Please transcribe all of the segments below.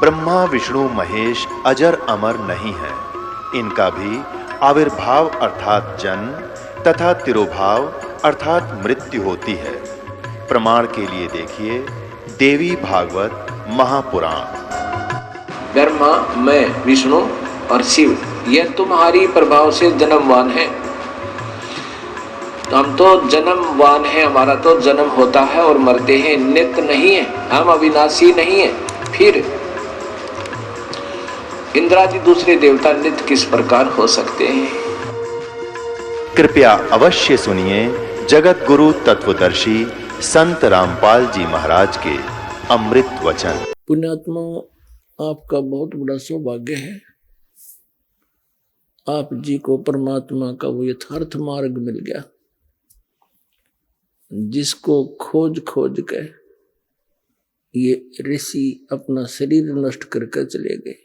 ब्रह्मा विष्णु महेश अजर अमर नहीं है। इनका भी आविर्भाव अर्थात जन्म तथा तिरोभाव अर्थात मृत्यु होती है। प्रमाण के लिए देखिए देवी भागवत महापुराण। ब्रह्मा, मैं, विष्णु और शिव, यह तुम्हारी प्रभाव से जन्मवान है। हम तो जन्मवान है, हमारा तो जन्म होता है और मरते हैं, नित्य नहीं है, हम अविनाशी नहीं है। फिर इंद्रादि दूसरे देवता नित्य किस प्रकार हो सकते हैं? कृपया अवश्य सुनिए जगत गुरु तत्वदर्शी संत रामपाल जी महाराज के अमृत वचन। पुण्यात्मा, आपका बहुत बड़ा सौभाग्य है। आप जी को परमात्मा का वो यथार्थ मार्ग मिल गया, जिसको खोज खोज के ये ऋषि अपना शरीर नष्ट करके चले गए।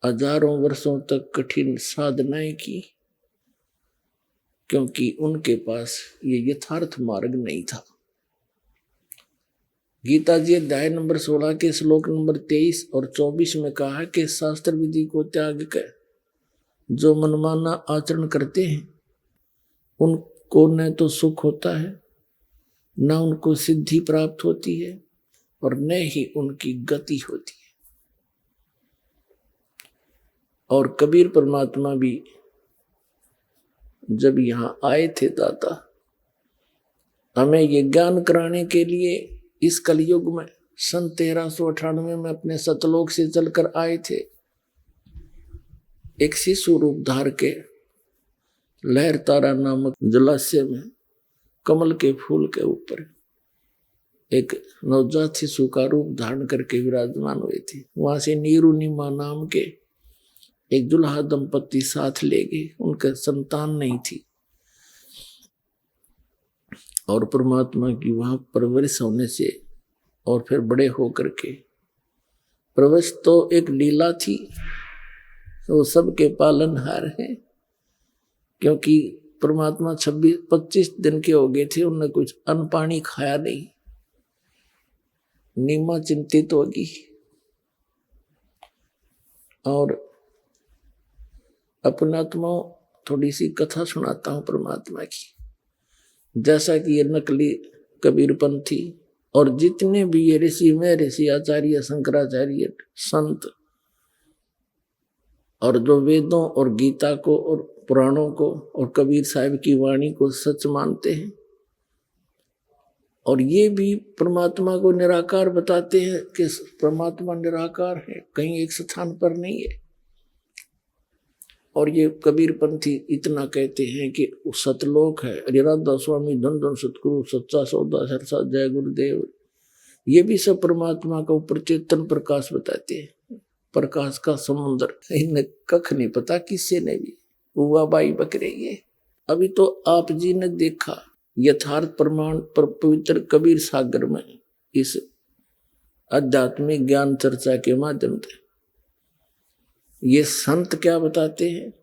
हजारों वर्षों तक कठिन साधनाएं की, क्योंकि उनके पास ये यथार्थ मार्ग नहीं था। गीता जी अध्याय नंबर 16 के श्लोक नंबर 23 और 24 में कहा है कि शास्त्र विधि को त्याग कर जो मनमाना आचरण करते हैं उनको न तो सुख होता है, न उनको सिद्धि प्राप्त होती है और न ही उनकी गति होती है। और कबीर परमात्मा भी जब यहाँ आए थे दाता, हमें ये ज्ञान कराने के लिए इस कलयुग में सन 1398 में अपने सतलोक से चलकर आए थे। एक शिशु रूप धार के लहर तारा नामक जलाशय में कमल के फूल के ऊपर एक नवजात शिशु का रूप धारण करके विराजमान हुए थे। वहां से नीरुनिमा नाम के एक दुल्हा दंपति साथ ले गए, उनके संतान नहीं थी और परमात्मा की वहां परवरिश होने से और फिर बड़े होकर के प्रवेश तो एक लीला थी, वो सबके पालनहार है। क्योंकि परमात्मा 26-25 दिन के हो गए थे, उन्होंने कुछ अन्न पानी खाया नहीं। नीमा चिंतित होगी और अपनात्मा थोड़ी सी कथा सुनाता हूं परमात्मा की। जैसा कि ये नकली कबीरपंथी और जितने भी ये ऋषि में ऋषि आचार्य शंकराचार्य संत और जो वेदों और गीता को और पुराणों को और कबीर साहिब की वाणी को सच मानते हैं और ये भी परमात्मा को निराकार बताते हैं कि परमात्मा निराकार है, कहीं एक स्थान पर नहीं है। और ये कबीरपंथी इतना कहते हैं कि सतलोक है, राधा स्वामी धन धन सतगुरु सच्चा सौदा सरसा जय गुरुदेव, ये भी सब परमात्मा का ऊपर चेतन प्रकाश बताते हैं। प्रकाश का समुद्र, इन्हें कख नहीं पता किसी ने भी, हुआ बाई बकरे ये। अभी तो आप जी ने देखा यथार्थ प्रमाण पर पवित्र कबीर सागर में इस आध्यात्मिक ज्ञान चर्चा के माध्यम से ये संत क्या बताते हैं,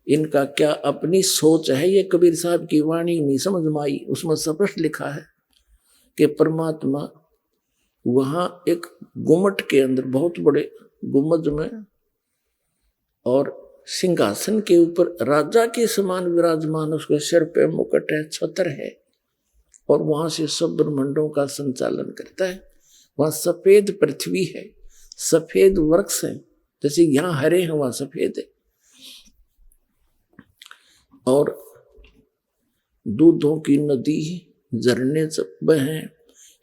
इनका क्या अपनी सोच है। ये कबीर साहब की वाणी नहीं समझ में आई, उसमें स्पष्ट लिखा है कि परमात्मा वहां एक गुम्मट के अंदर बहुत बड़े गुम्बद में और सिंहासन के ऊपर राजा के समान विराजमान, उसके सिर पे मुकुट है, छत्र है और वहां से सब ब्रह्मांडों का संचालन करता है। वहां सफेद पृथ्वी है, सफेद वृक्ष है, जैसे यहां हरे हैं वहां सफेद है और दूधों की नदी, झरने बहें,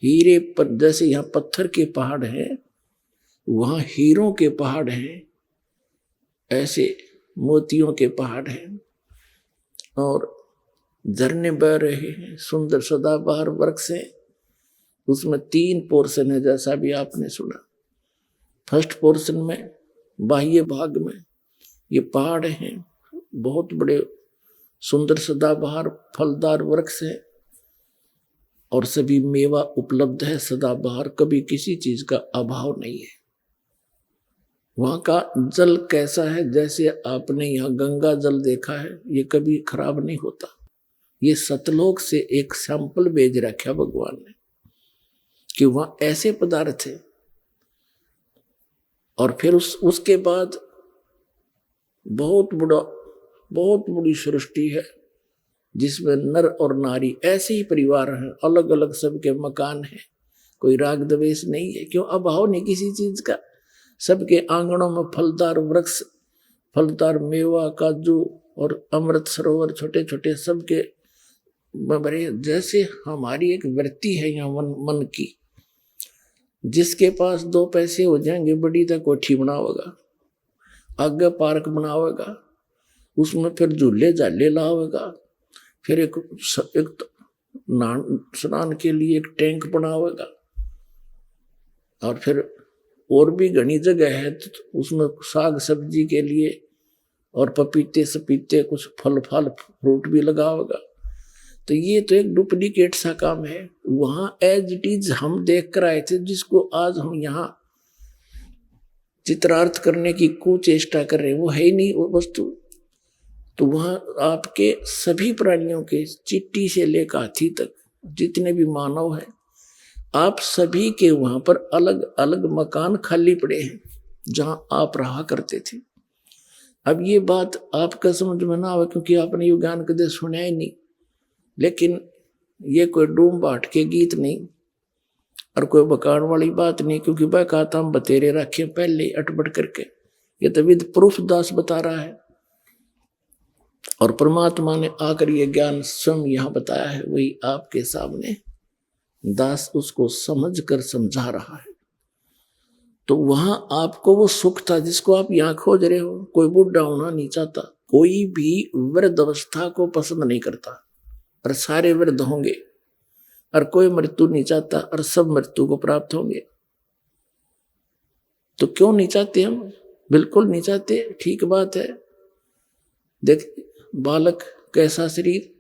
हीरे पर जैसे यहाँ पत्थर के पहाड़ हैं वहां हीरों के पहाड़ हैं, ऐसे मोतियों के पहाड़ हैं और झरने बह रहे हैं, सुंदर सदाबहार वृक्ष हैं। उसमें 3 पोर्शन है, जैसा भी आपने सुना। फर्स्ट पोर्शन में बाह्य भाग में ये पहाड़ हैं, बहुत बड़े सुंदर सदाबहार फलदार वृक्ष है और सभी मेवा उपलब्ध है सदाबहार, कभी किसी चीज का अभाव नहीं है। वहां का जल कैसा है, जैसे आपने यहाँ गंगा जल देखा है, ये कभी खराब नहीं होता। ये सतलोक से एक सैंपल भेज रखा भगवान ने कि वहां ऐसे पदार्थ है और फिर उसके बाद बहुत बड़ी सृष्टि है जिसमें नर और नारी ऐसे ही परिवार हैं, अलग अलग सबके मकान हैं, कोई राग द्वेष नहीं है। क्यों? अभाव नहीं किसी चीज का। सबके आंगनों में फलदार वृक्ष, फलदार मेवा, काजू और अमृत सरोवर छोटे छोटे सबके बड़े। जैसे हमारी एक वृत्ति है यहाँ मन की, जिसके पास 2 पैसे हो जाएंगे बड़ी तक कोठी बनावेगा, आगे पार्क बनावेगा, उसमें फिर झूले झाले लावेगा, फिर एक स्नान के लिए एक टैंक बनावेगा, और फिर और भी घनी जगह है तो उसमें साग सब्जी के लिए और पपीते सपीते कुछ फल फ्रूट भी लगावेगा। तो ये तो एक डुप्लीकेट सा काम है। वहां एज इट इज हम देख कर आए थे, जिसको आज हम यहाँ चित्रार्थ करने की कुचेष्टा कर रहे हैं, वो है ही नहीं वो वस्तु। तो वहां आपके सभी प्राणियों के, चींटी से लेकर हाथी तक जितने भी मानव हैं, आप सभी के वहां पर अलग अलग मकान खाली पड़े हैं जहां आप रहा करते थे। अब ये बात आपका समझ में ना आवे क्योंकि आपने ये ज्ञान कदे सुना ही नहीं, लेकिन ये कोई डूम बाट के गीत नहीं और कोई बकान वाली बात नहीं, क्योंकि वह कहता हम बतेरे रखे पहले अटपट करके। ये तो विद प्रूफ दास बता रहा है, और परमात्मा ने आकर ये ज्ञान स्वयं यहाँ बताया है, वही आपके सामने दास उसको समझ कर समझा रहा है। तो वहां आपको वो सुख था जिसको आप यहाँ खोज रहे हो। कोई बुढ़ा होना नहीं चाहता, कोई भी वृद्ध अवस्था को पसंद नहीं करता, और सारे वृद्ध होंगे, और कोई मृत्यु नहीं चाहता, और सब मृत्यु को प्राप्त होंगे। तो क्यों नहीं चाहते हम? बिल्कुल नहीं चाहते, ठीक बात है। देख, बालक कैसा शरीर,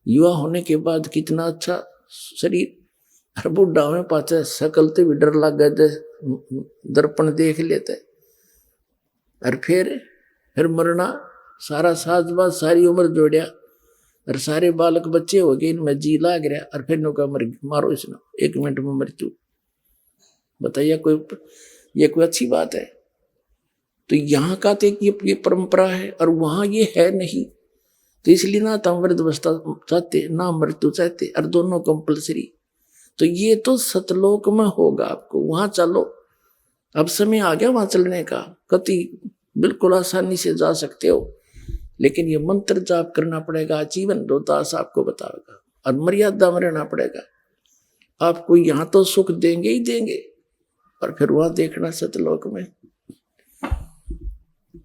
युवा होने के बाद कितना अच्छा शरीर, और बुढ़ा में पाचा शकल तो भी डर लग गए, दर्पण देख लेते, और फिर मरना, सारा साजबाज सारी उम्र जोड़िया, और सारे बालक बच्चे हो गए, इनमें जी लाग रहा, और फिर नौका मारो इसने 1 मिनट में मृत्यु। बताइए ये कोई अच्छी बात है? तो यहाँ का तो ये परंपरा है, और वहां ये है नहीं। तो इसलिए ना तो वृद्ध अवस्था चाहते ना मृत्यु चाहते, और दोनों कंपल्सरी। तो ये तो सतलोक में होगा, आपको वहां चलो। अब समय आ गया वहां चलने का, कति बिल्कुल आसानी से जा सकते हो, लेकिन ये मंत्र जाप करना पड़ेगा, जीवन दास आपको बताएगा, और मर्यादा में रहना पड़ेगा। आपको यहाँ तो सुख देंगे ही देंगे, और फिर वहां देखना सतलोक में।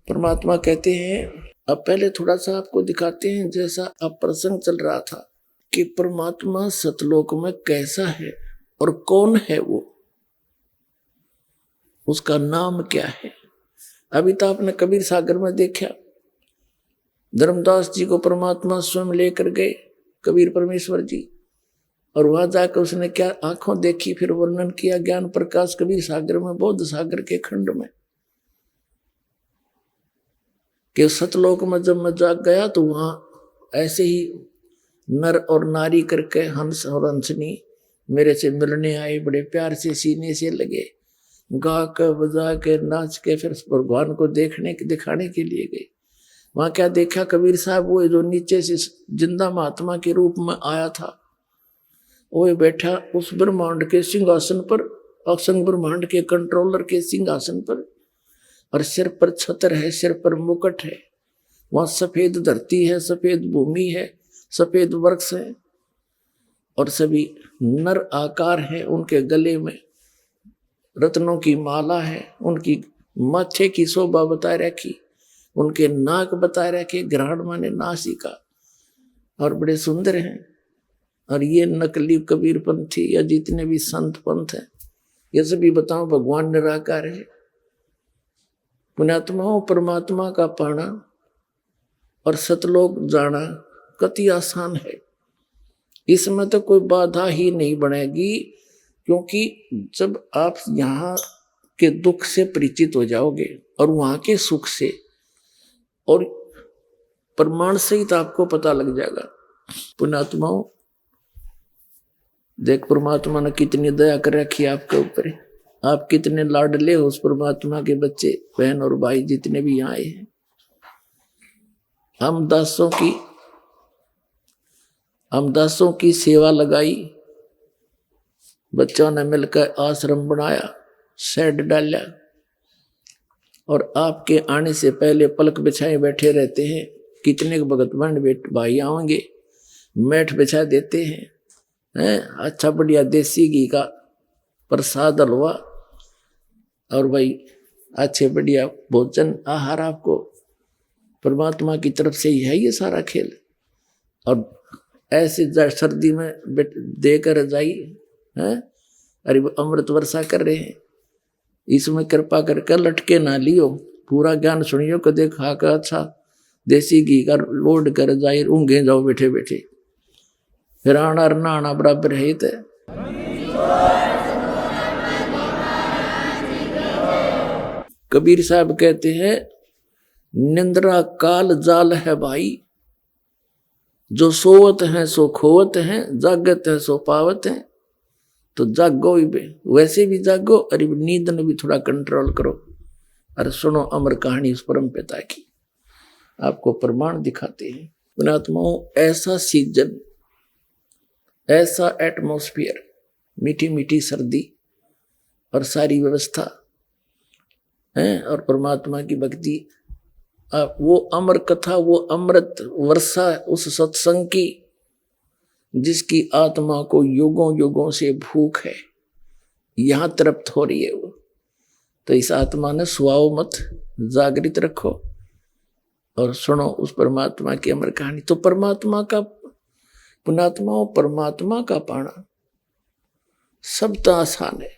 परमात्मा कहते हैं, अब पहले थोड़ा सा आपको दिखाते हैं, जैसा अब प्रसंग चल रहा था कि परमात्मा सतलोक में कैसा है और कौन है वो, उसका नाम क्या है। अभी तो आपने कबीर सागर में देखा, धर्मदास जी को परमात्मा स्वयं लेकर गए, कबीर परमेश्वर जी, और वहां जाकर उसने क्या आंखों देखी, फिर वर्णन किया ज्ञान प्रकाश कबीर सागर में, बौद्ध सागर के खंड में, कि सतलोक में जब मैं जाग गया तो वहां ऐसे ही नर और नारी करके हंस और हंसनी मेरे से मिलने आए, बड़े प्यार से सीने से लगे, गा के बजा के नाच के फिर भगवान को दिखाने के लिए गए। वहां क्या देखा कबीर साहब, वो जो नीचे से जिंदा महात्मा के रूप में आया था, वो बैठा उस ब्रह्मांड के सिंहासन पर, असंग ब्रह्मांड के कंट्रोलर के सिंहासन पर, और सिर पर छत्र है, सिर पर मुकुट है। वहां सफेद धरती है, सफेद भूमि है, सफेद वृक्ष है, और सभी नर आकार है। उनके गले में रत्नों की माला है, उनकी माथे की शोभा बता रखी, उनके नाक बता रखे, ग्रहण माने नासिका, और बड़े सुंदर हैं। और ये नकली कबीर पंथी या जितने भी संत पंथ हैं, ये सभी बताओ भगवान निराकार है। पुण्यात्माओं, परमात्मा का पाना और सतलोक जाना कति आसान है, इसमें तो कोई बाधा ही नहीं बनेगी, क्योंकि जब आप यहाँ के दुख से परिचित हो जाओगे और वहां के सुख से, और प्रमाण सहित आपको पता लग जाएगा। पुण्यात्माओं, देख परमात्मा ने कितनी दया कर रखी है आपके ऊपर, आप कितने लाडले हो उस परमात्मा के बच्चे, बहन और भाई जितने भी यहाँ आए हैं। हम दासों की सेवा लगाई, बच्चों ने मिलकर आश्रम बनाया, शेड डाला, और आपके आने से पहले पलक बिछाए बैठे रहते हैं। कितने भगत बहन भाई आएंगे, मैट बिछा देते हैं, अच्छा बढ़िया देसी घी का प्रसाद हलवा और भाई अच्छे बढ़िया भोजन आहार आपको परमात्मा की तरफ से ही है ये सारा खेल। और ऐसे सर्दी में देकर रजाई है, अरे अमृत वर्षा कर रहे हैं, इसमें कृपा करके लटके ना लियो, पूरा ज्ञान सुनियो, कदे खा कर अच्छा देसी घी का लोड कर जाए, ऊँघे जाओ बैठे बैठे, फिर आना नहाना बराबर है। तो कबीर साहब कहते हैं, निंद्रा काल जाल है भाई, जो सोवत हैं सो खोवत हैं, जागत है सो पावत हैं। तो जागो ही वैसे भी जागो, अरे नींद ने भी थोड़ा कंट्रोल करो। अरे सुनो अमर कहानी उस परम पिता की, आपको प्रमाण दिखाते हैं। पुण्यात्माओं, ऐसा सीजन, ऐसा एटमॉस्फेयर, मीठी मीठी सर्दी और सारी व्यवस्था है, और परमात्मा की भक्ति, वो अमर कथा, वो अमृत वर्षा उस सत्संग की, जिसकी आत्मा को युगों युगों से भूख है, यहां तृप्त हो रही है वो। तो इस आत्मा ने सुआओ मत, जागृत रखो और सुनो उस परमात्मा की अमर कहानी। तो परमात्मा का, पुण्यात्माओं, परमात्मा का पाना सब तो आसान है,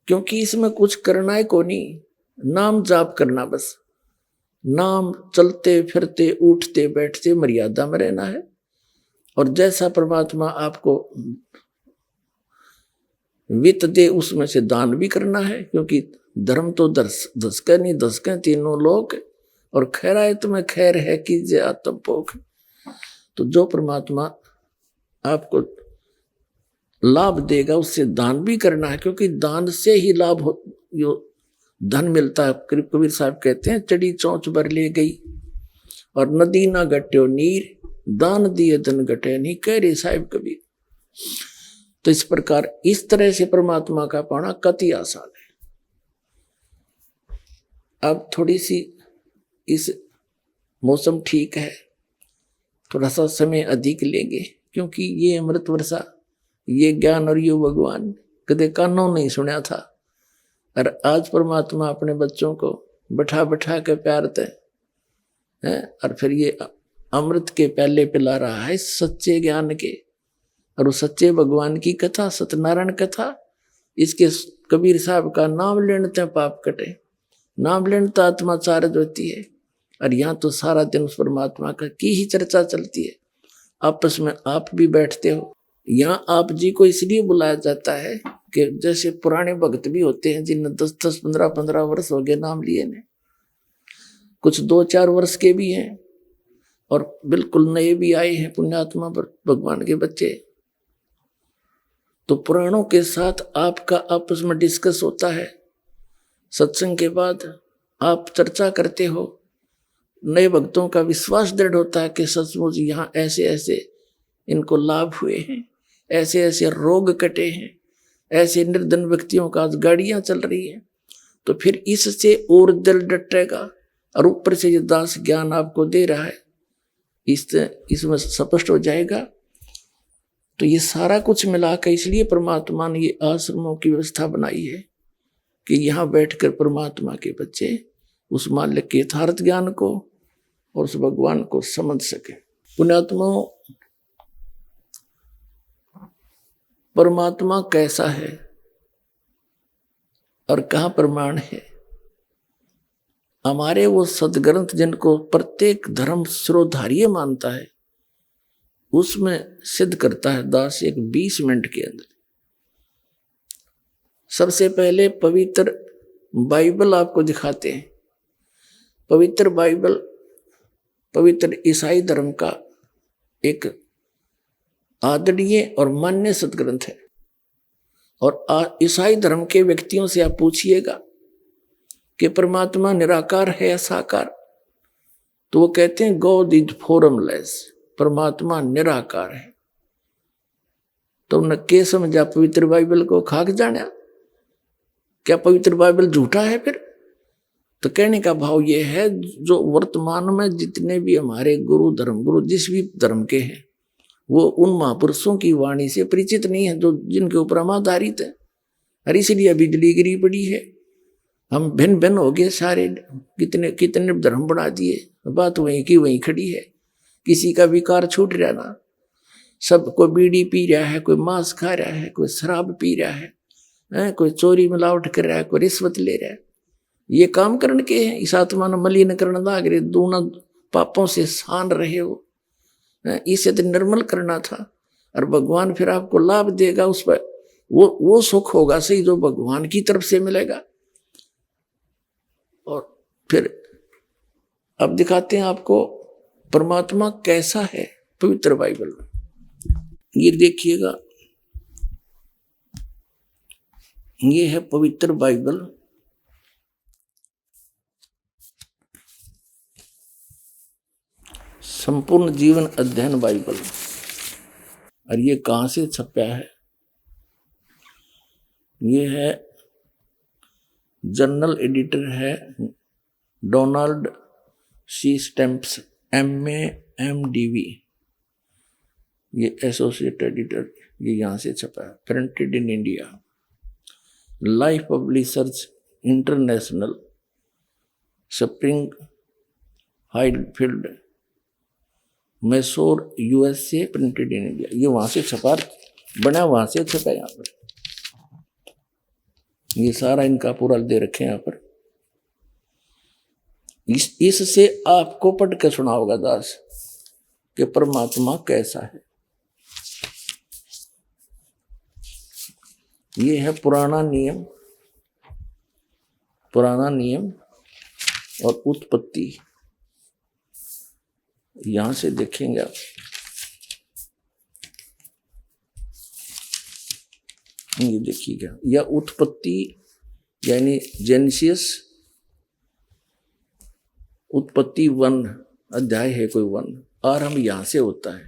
क्योंकि इसमें कुछ करना है को नहीं, नाम जाप करना बस। नाम चलते फिरते उठते बैठते मर्यादा में रहना है, और जैसा परमात्मा आपको वित्त दे उसमें से दान भी करना है, क्योंकि धर्म तो दसके नहीं दसके तीनों लोग, और खैरायत में खैर है कीजिए आत्म पोख। तो जो परमात्मा आपको लाभ देगा उससे दान भी करना है, क्योंकि दान से ही लाभ जो धन मिलता है। कबीर साहब कहते हैं, चढ़ी चौंच भर ले गई और नदी ना घट्यो नीर, दान दिए धन घटे नहीं, कह रहे साहिब कबीर। तो इस प्रकार इस तरह से परमात्मा का पाना कति आसान है। अब थोड़ी सी इस मौसम ठीक है, थोड़ा सा समय अधिक लेंगे, क्योंकि ये अमृत वर्षा, ये ज्ञान और ये भगवान कदे कानों नहीं सुना था, और आज परमात्मा अपने बच्चों को बैठा बैठा के प्यारते हैं, और फिर ये अमृत के प्याले पिला रहा है सच्चे ज्ञान के, और वो सच्चे भगवान की कथा, सत्यनारायण कथा। इसके कबीर साहब का नाम लेने पाप कटे, नाम लेने आत्मा चार्ज होती है। और यहाँ तो सारा दिन उस परमात्मा का की ही चर्चा चलती है, आपस में आप भी बैठते हो। यहाँ आप जी को इसलिए बुलाया जाता है कि जैसे पुराने भक्त भी होते हैं जिन्हें 10-10, 15-15 वर्ष हो गए नाम लिए ने, कुछ 2-4 वर्ष के भी हैं, और बिल्कुल नए भी आए हैं पुण्यात्मा पर भगवान के बच्चे। तो पुराणों के साथ आपका आपस में डिस्कस होता है, सत्संग के बाद आप चर्चा करते हो, नए भक्तों का विश्वास दृढ़ होता है कि सचमुच यहाँ ऐसे ऐसे इनको लाभ हुए हैं, ऐसे ऐसे रोग कटे हैं, ऐसे निर्धन व्यक्तियों का आज गाड़ियां चल रही हैं। तो फिर इससे और दिल डटेगा, और ऊपर से ये दास ज्ञान आपको दे रहा है, इसमें स्पष्ट हो जाएगा। तो ये सारा कुछ मिलाकर इसलिए परमात्मा ने ये आश्रमों की व्यवस्था बनाई है कि यहाँ बैठकर परमात्मा के बच्चे उस मालिक के यथार्थ ज्ञान को और उस भगवान को समझ सके। पुण्यात्माओं, परमात्मा कैसा है और कहाँ प्रमाण है? हमारे वो सदग्रंथ जिनको प्रत्येक धर्म शिरोधार्य मानता है, उसमें सिद्ध करता है दास एक 20 मिनट के अंदर। सबसे पहले पवित्र बाइबल आपको दिखाते हैं। पवित्र बाइबल पवित्र ईसाई धर्म का एक आदरणीय और मान्य सदग्रंथ है। और ईसाई धर्म के व्यक्तियों से आप पूछिएगा कि परमात्मा निराकार है या साकार, तो वो कहते हैं गॉड इज फॉर्मलेस, परमात्मा निराकार है। तो न के समझा पवित्र बाइबल को खाक जाना, क्या पवित्र बाइबल झूठा है फिर? तो कहने का भाव ये है, जो वर्तमान में जितने भी हमारे गुरु धर्म गुरु जिस भी धर्म के हैं, वो उन महापुरुषों की वाणी से परिचित नहीं है जो जिनके ऊपर हम आधारित है। और इसलिए बिजली गिरी पड़ी है, हम भिन्न भिन्न हो गए सारे, कितने कितने धर्म बढ़ा दिए, बात वहीं की वहीं खड़ी है। किसी का विकार छूट रहा ना, सब कोई बीड़ी पी रहा है, कोई मांस खा रहा है, कोई शराब पी रहा है, कोई चोरी मिलावट कर रहा है, कोई रिश्वत ले रहा है। ये काम करने के हैं, इस आत्मा ने मलिन करना लाग रहे, दोनों पापों से सान रहे हो, इसे तो निर्मल करना था। और भगवान फिर आपको लाभ देगा, उस पर वो सुख होगा सही जो भगवान की तरफ से मिलेगा। और फिर अब दिखाते हैं आपको परमात्मा कैसा है पवित्र बाइबल में। ये देखिएगा, ये है पवित्र बाइबल, संपूर्ण जीवन अध्ययन बाइबल। और ये कहाँ से छपा है? ये है जर्नल एडिटर है Donald C Stamps MA MDV, ये एसोसिएट एडिटर, ये यहाँ से छपा है। Printed in India, Life Publishers International, Spring Hydefield, Mysore USA, printed in India. ये वहाँ से छपा, बना वहाँ से छपा। यहाँ पर ये सारा इनका पूरा दे रखे हैं यहाँ पर। इससे आपको पढ़ के सुना होगा दास कि परमात्मा कैसा है। ये है पुराना नियम और उत्पत्ति। यहां से देखेंगे आप, ये देखिएगा, यह उत्पत्ति यानी जेनेसिस, उत्पत्ति 1 अध्याय है कोई 1, आरंभ यहां से होता है।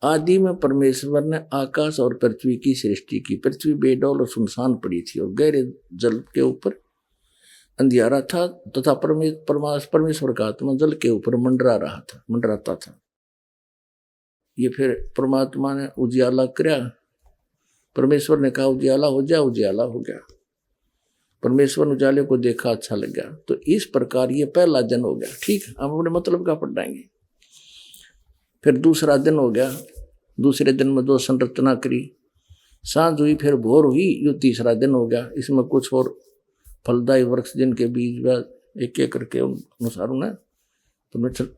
आदि में परमेश्वर ने आकाश और पृथ्वी की सृष्टि की। पृथ्वी बेडौल और सुनसान पड़ी थी और गहरे जल के ऊपर अंधियारा था, तथा परमेश्वर का आत्मा जल के ऊपर मंडराता था। ये फिर परमात्मा ने उजियाला किया, परमेश्वर ने कहा उजियाला हो जा, उजियाला हो गया। परमेश्वर ने उजाले को देखा, अच्छा लग गया। तो इस प्रकार ये पहला दिन हो गया। ठीक, हम अपने मतलब का पढ़ाएंगे। फिर दूसरा दिन हो गया, दूसरे दिन में 2 संरचना करी, सांझ हुई, फिर भोर हुई, ये तीसरा दिन हो गया। इसमें कुछ और फलदायी वृक्ष जिनके बीज एक एक करके अनुसार उन्हें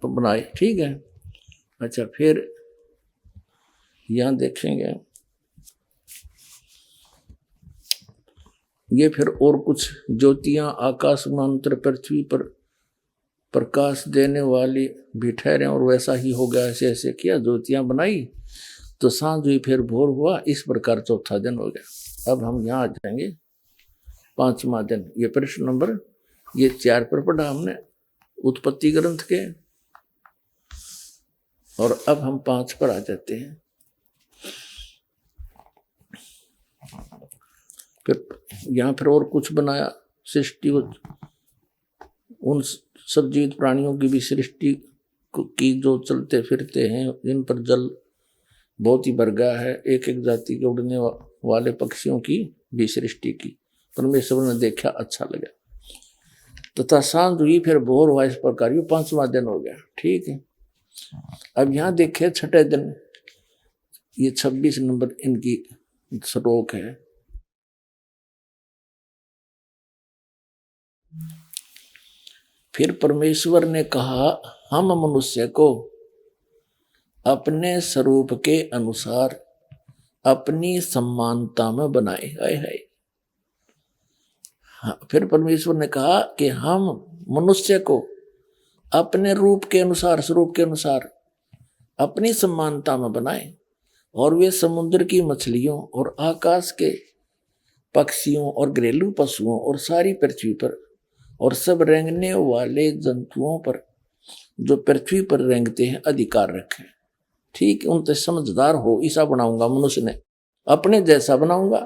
बनाए। ठीक है, अच्छा, फिर यहाँ देखेंगे ये फिर और कुछ ज्योतियां आकाश मंत्र पृथ्वी पर प्रकाश देने वाली भी ठहरे, और वैसा ही हो गया। ऐसे ऐसे किया, ज्योतियां बनाई, तो सांझ हुई, फिर भोर हुआ। इस प्रकार चौथा दिन हो गया। अब हम यहाँ आ जाएंगे 5वां दिन। ये प्रश्न नंबर ये 4 पर पढ़ा हमने उत्पत्ति ग्रंथ के, और अब हम 5 पर आ जाते हैं। फिर यहाँ फिर और कुछ बनाया, सृष्टि, उन सब जीवित प्राणियों की भी सृष्टि की जो चलते फिरते हैं, जिन पर जल बहुत ही भर गया है। एक एक जाति के उड़ने वाले पक्षियों की भी सृष्टि की। परमेश्वर ने देखा, अच्छा लगा, तथा सांझ हुई, फिर भोर हुआ। इस प्रकार ये 5वां दिन हो गया। ठीक है, अब यहाँ देखे 6ठे दिन, ये 26 नंबर इनकी श्लोक है। फिर परमेश्वर ने कहा, हम मनुष्य को अपने स्वरूप के अनुसार अपनी समानता में बनाए। हाय हाय। फिर परमेश्वर ने कहा कि हम मनुष्य को अपने रूप के अनुसार, स्वरूप के अनुसार अपनी समानता में बनाए, और वे समुद्र की मछलियों और आकाश के पक्षियों और घरेलू पशुओं और सारी पृथ्वी पर और सब रेंगने वाले जंतुओं पर जो पृथ्वी पर रेंगते हैं अधिकार रखे। ठीक उनसे समझदार हो ऐसा बनाऊंगा मनुष्य ने, अपने जैसा बनाऊंगा।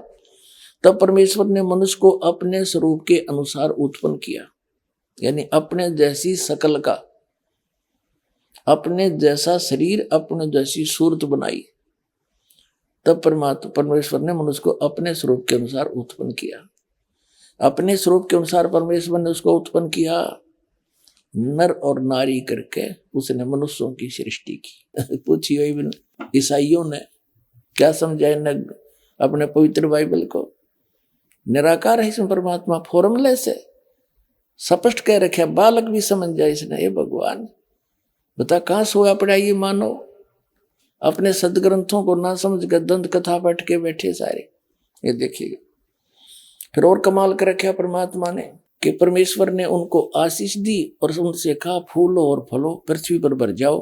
तब परमेश्वर ने मनुष्य को अपने स्वरूप के अनुसार उत्पन्न किया, यानी अपने जैसी शकल का, अपने जैसा शरीर, अपने जैसी सूरत बनाई। तब परमेश्वर ने मनुष्य को अपने स्वरूप के अनुसार उत्पन्न किया। अपने स्वरूप के अनुसार परमेश्वर ने उसको उत्पन्न किया, नर और नारी करके उसने मनुष्यों की सृष्टि की। पूछिए इवन ईसाइयों ने क्या समझा इन्हें अपने पवित्र बाइबल को? निराकार है इसमें परमात्मा, फॉर्मलेस है, स्पष्ट कह रखे, बालक भी समझ जाए इसने। ये भगवान बता कहाँ सोया पड़ा ये मानो, अपने सदग्रंथों को ना समझ कर दंत कथा बैठ के बैठे सारे। ये देखिएगा फिर और कमाल कर रखा परमात्मा ने कि परमेश्वर ने उनको आशीष दी और उनसे कहा फूलो और फलो, पृथ्वी पर भर जाओ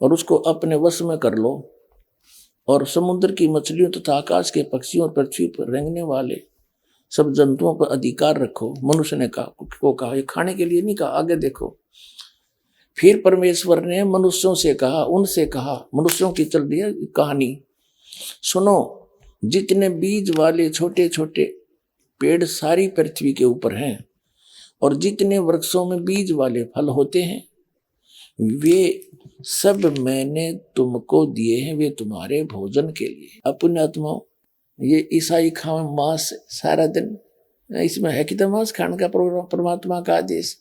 और उसको अपने वश में कर लो, और समुद्र की मछलियों तथा आकाश के पक्षियों और पृथ्वी पर रेंगने वाले सब जंतुओं पर अधिकार रखो। मनुष्य ने कहा, ये खाने के लिए नहीं कहा, आगे देखो। फिर परमेश्वर ने मनुष्यों से कहा, उनसे कहा, मनुष्यों की चल रही है कहानी सुनो, जितने बीज वाले छोटे छोटे पेड़ सारी पृथ्वी के ऊपर हैं और जितने वृक्षों में बीज वाले फल होते हैं वे सब मैंने तुमको दिए हैं, वे तुम्हारे भोजन के लिए। अपने आत्माओं, ये ईसाई खाओ मांस सारा दिन, इसमें है कि तो मांस खाने का प्रोग्राम? परमात्मा का आदेश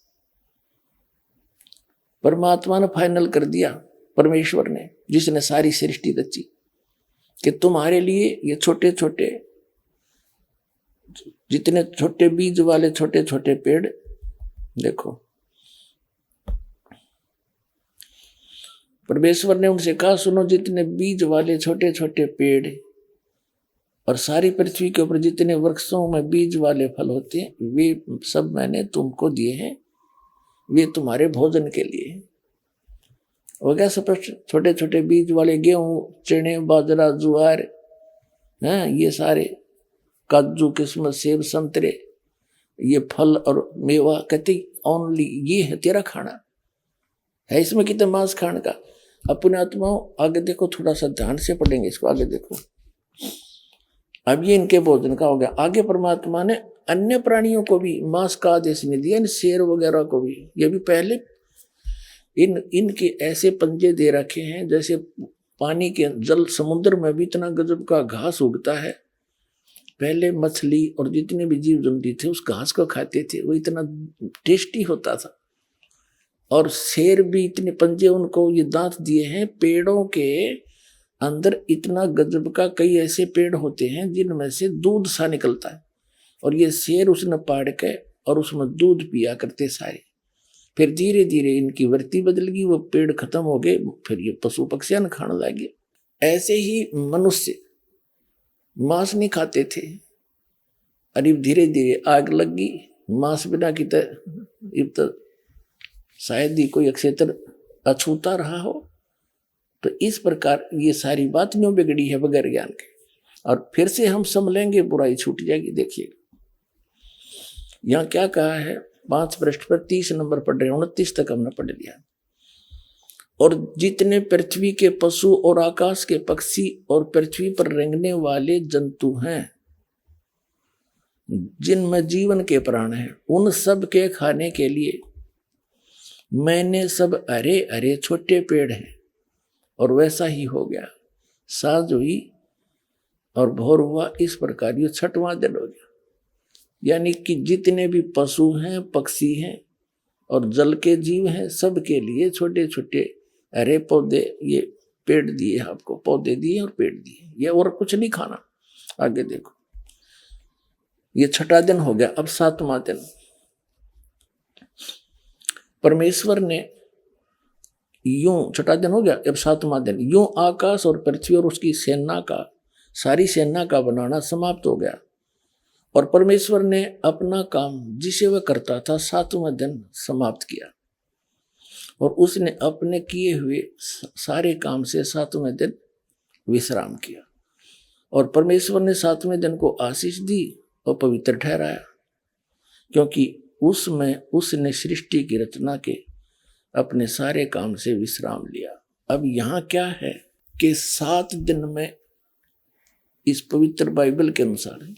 परमात्मा ने फाइनल कर दिया, परमेश्वर ने जिसने सारी सृष्टि रची, कि तुम्हारे लिए ये छोटे छोटे जितने छोटे बीज वाले छोटे छोटे पेड़, देखो परमेश्वर ने उनसे कहा सुनो, जितने बीज वाले छोटे छोटे पेड़ और सारी पृथ्वी के ऊपर जितने वृक्षों में बीज वाले फल होते हैं वे सब मैंने तुमको दिए हैं, वे तुम्हारे भोजन के लिए। हो गया सब छोटे छोटे बीज वाले, गेहूं, चने, बाजरा, ज्वार, हैं ये सारे, काजू, किस्मत, सेब, संतरे, ये फल और मेवा, कहते ओनली ये है तेरा खाना, है इसमें कितना मांस खाने का? अपने आत्माओं आगे देखो, थोड़ा सा ध्यान से पढ़ेंगे इसको, आगे देखो। अब ये इनके भोजन का हो गया। आगे परमात्मा ने अन्य प्राणियों को भी मांस का आदेश नहीं दिया, इन शेर वगैरह को भी। ये भी पहले इनके ऐसे पंजे दे रखे हैं जैसे पानी के जल, समुद्र में भी इतना गजब का घास उगता है। पहले मछली और जितने भी जीव जंतु थे उस घास को खाते थे, वो इतना टेस्टी होता था। और शेर भी इतने पंजे उनको ये दांत दिए हैं, पेड़ों के अंदर इतना गजब का कई ऐसे पेड़ होते हैं जिनमें से दूध सा निकलता है, और ये शेर उसने पाड़ के और उसमें दूध पिया करते सारे। फिर धीरे धीरे इनकी वृत्ति बदल गई, वो पेड़ खत्म हो गए, फिर ये पशु पक्षियां खाने लगे। ऐसे ही मनुष्य मांस नहीं खाते थे, अरे धीरे धीरे आग लग गई मांस बिना की, तो शायद ही कोई अक्षेत्र अछूता रहा हो। तो इस प्रकार ये सारी बात न्यों बिगड़ी है बगैर ज्ञान के, और फिर से हम संभलेंगे, बुराई छूट जाएगी। देखिए यहाँ क्या कहा है, 5 पृष्ठ पर 30 नंबर पढ़ रहे हैं, 29 तक हमने पढ़ लिया। और जितने पृथ्वी के पशु और आकाश के पक्षी और पृथ्वी पर रेंगने वाले जंतु हैं जिनमें जीवन के प्राण हैं, उन सब के खाने के लिए मैंने सब हरे हरे छोटे पेड़ हैं। और वैसा ही हो गया, सांझ हुई और भोर हुआ, इस प्रकार ये 6वां दिन हो गया। यानी कि जितने भी पशु हैं, पक्षी हैं और जल के जीव हैं, सब के लिए छोटे छोटे हरे पौधे, ये पेड़ दिए आपको, पौधे दिए और पेड़ दिए, ये और कुछ नहीं खाना। आगे देखो, ये 6वां दिन हो गया। अब 7वां दिन परमेश्वर ने यूं, 6वां दिन हो गया, अब 7वां दिन, यूं आकाश और पृथ्वी और उसकी सेना का, सारी सेना का बनाना समाप्त हो गया। और परमेश्वर ने अपना काम जिसे वह करता था 7वां दिन समाप्त किया, और उसने अपने किए हुए सारे काम से 7वें दिन विश्राम किया। और परमेश्वर ने 7वें दिन को आशीष दी और पवित्र ठहराया, क्योंकि उसमें उसने सृष्टि की रचना के अपने सारे काम से विश्राम लिया। अब यहाँ क्या है कि 7 दिन में इस पवित्र बाइबल के अनुसार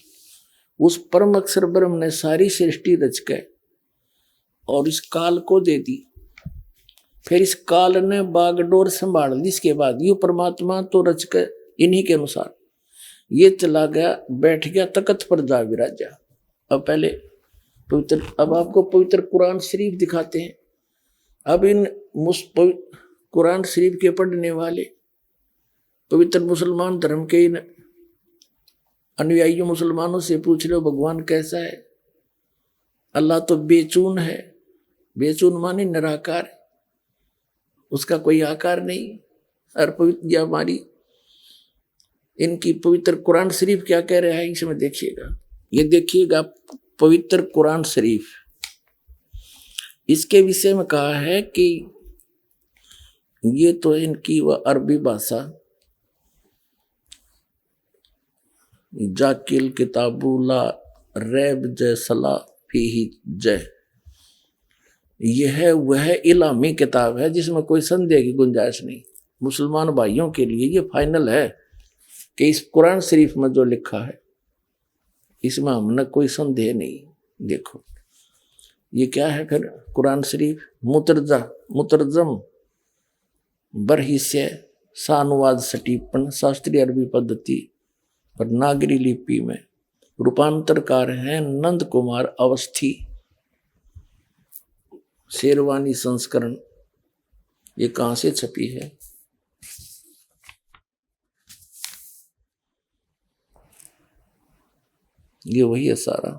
उस परम अक्षर ब्रह्म ने सारी सृष्टि रच के और इस काल को दे दी। फिर इस काल ने बागडोर संभाल ली। इसके बाद यू परमात्मा तो रच के इन्हीं के अनुसार ये चला गया, बैठ गया तख्त पर जा विराजा। अब पहले पवित्र, अब आपको पवित्र कुरान शरीफ दिखाते हैं। अब इन कुरान शरीफ के पढ़ने वाले पवित्र मुसलमान धर्म के इन अनुयायियों मुसलमानों से पूछ लो भगवान कैसा है। अल्लाह तो बेचून है। बेचून माने निराकार है, उसका कोई आकार नहीं। और पवित्र हमारी इनकी पवित्र कुरान शरीफ क्या कह रहा है इसमें देखिएगा। ये देखिएगा पवित्र कुरान शरीफ, इसके विषय में कहा है कि ये तो इनकी वह अरबी भाषा जाकिल किताबुला रैब जय सला फीही जय, यह वह इलामी किताब है जिसमें कोई संदेह की गुंजाइश नहीं। मुसलमान भाइयों के लिए ये फाइनल है कि इस कुरान शरीफ में जो लिखा है इसमें हमने कोई संदेह नहीं। देखो ये क्या है फिर कुरान शरीफ, मुतरजम बरहिस्से सानुवाद सटीपन शास्त्रीय अरबी पद्धति पर नागरी लिपि में रूपांतरकार हैं नंद कुमार अवस्थी, शेरवानी संस्करण। ये कहाँ से छपी है? ये वही है सारा,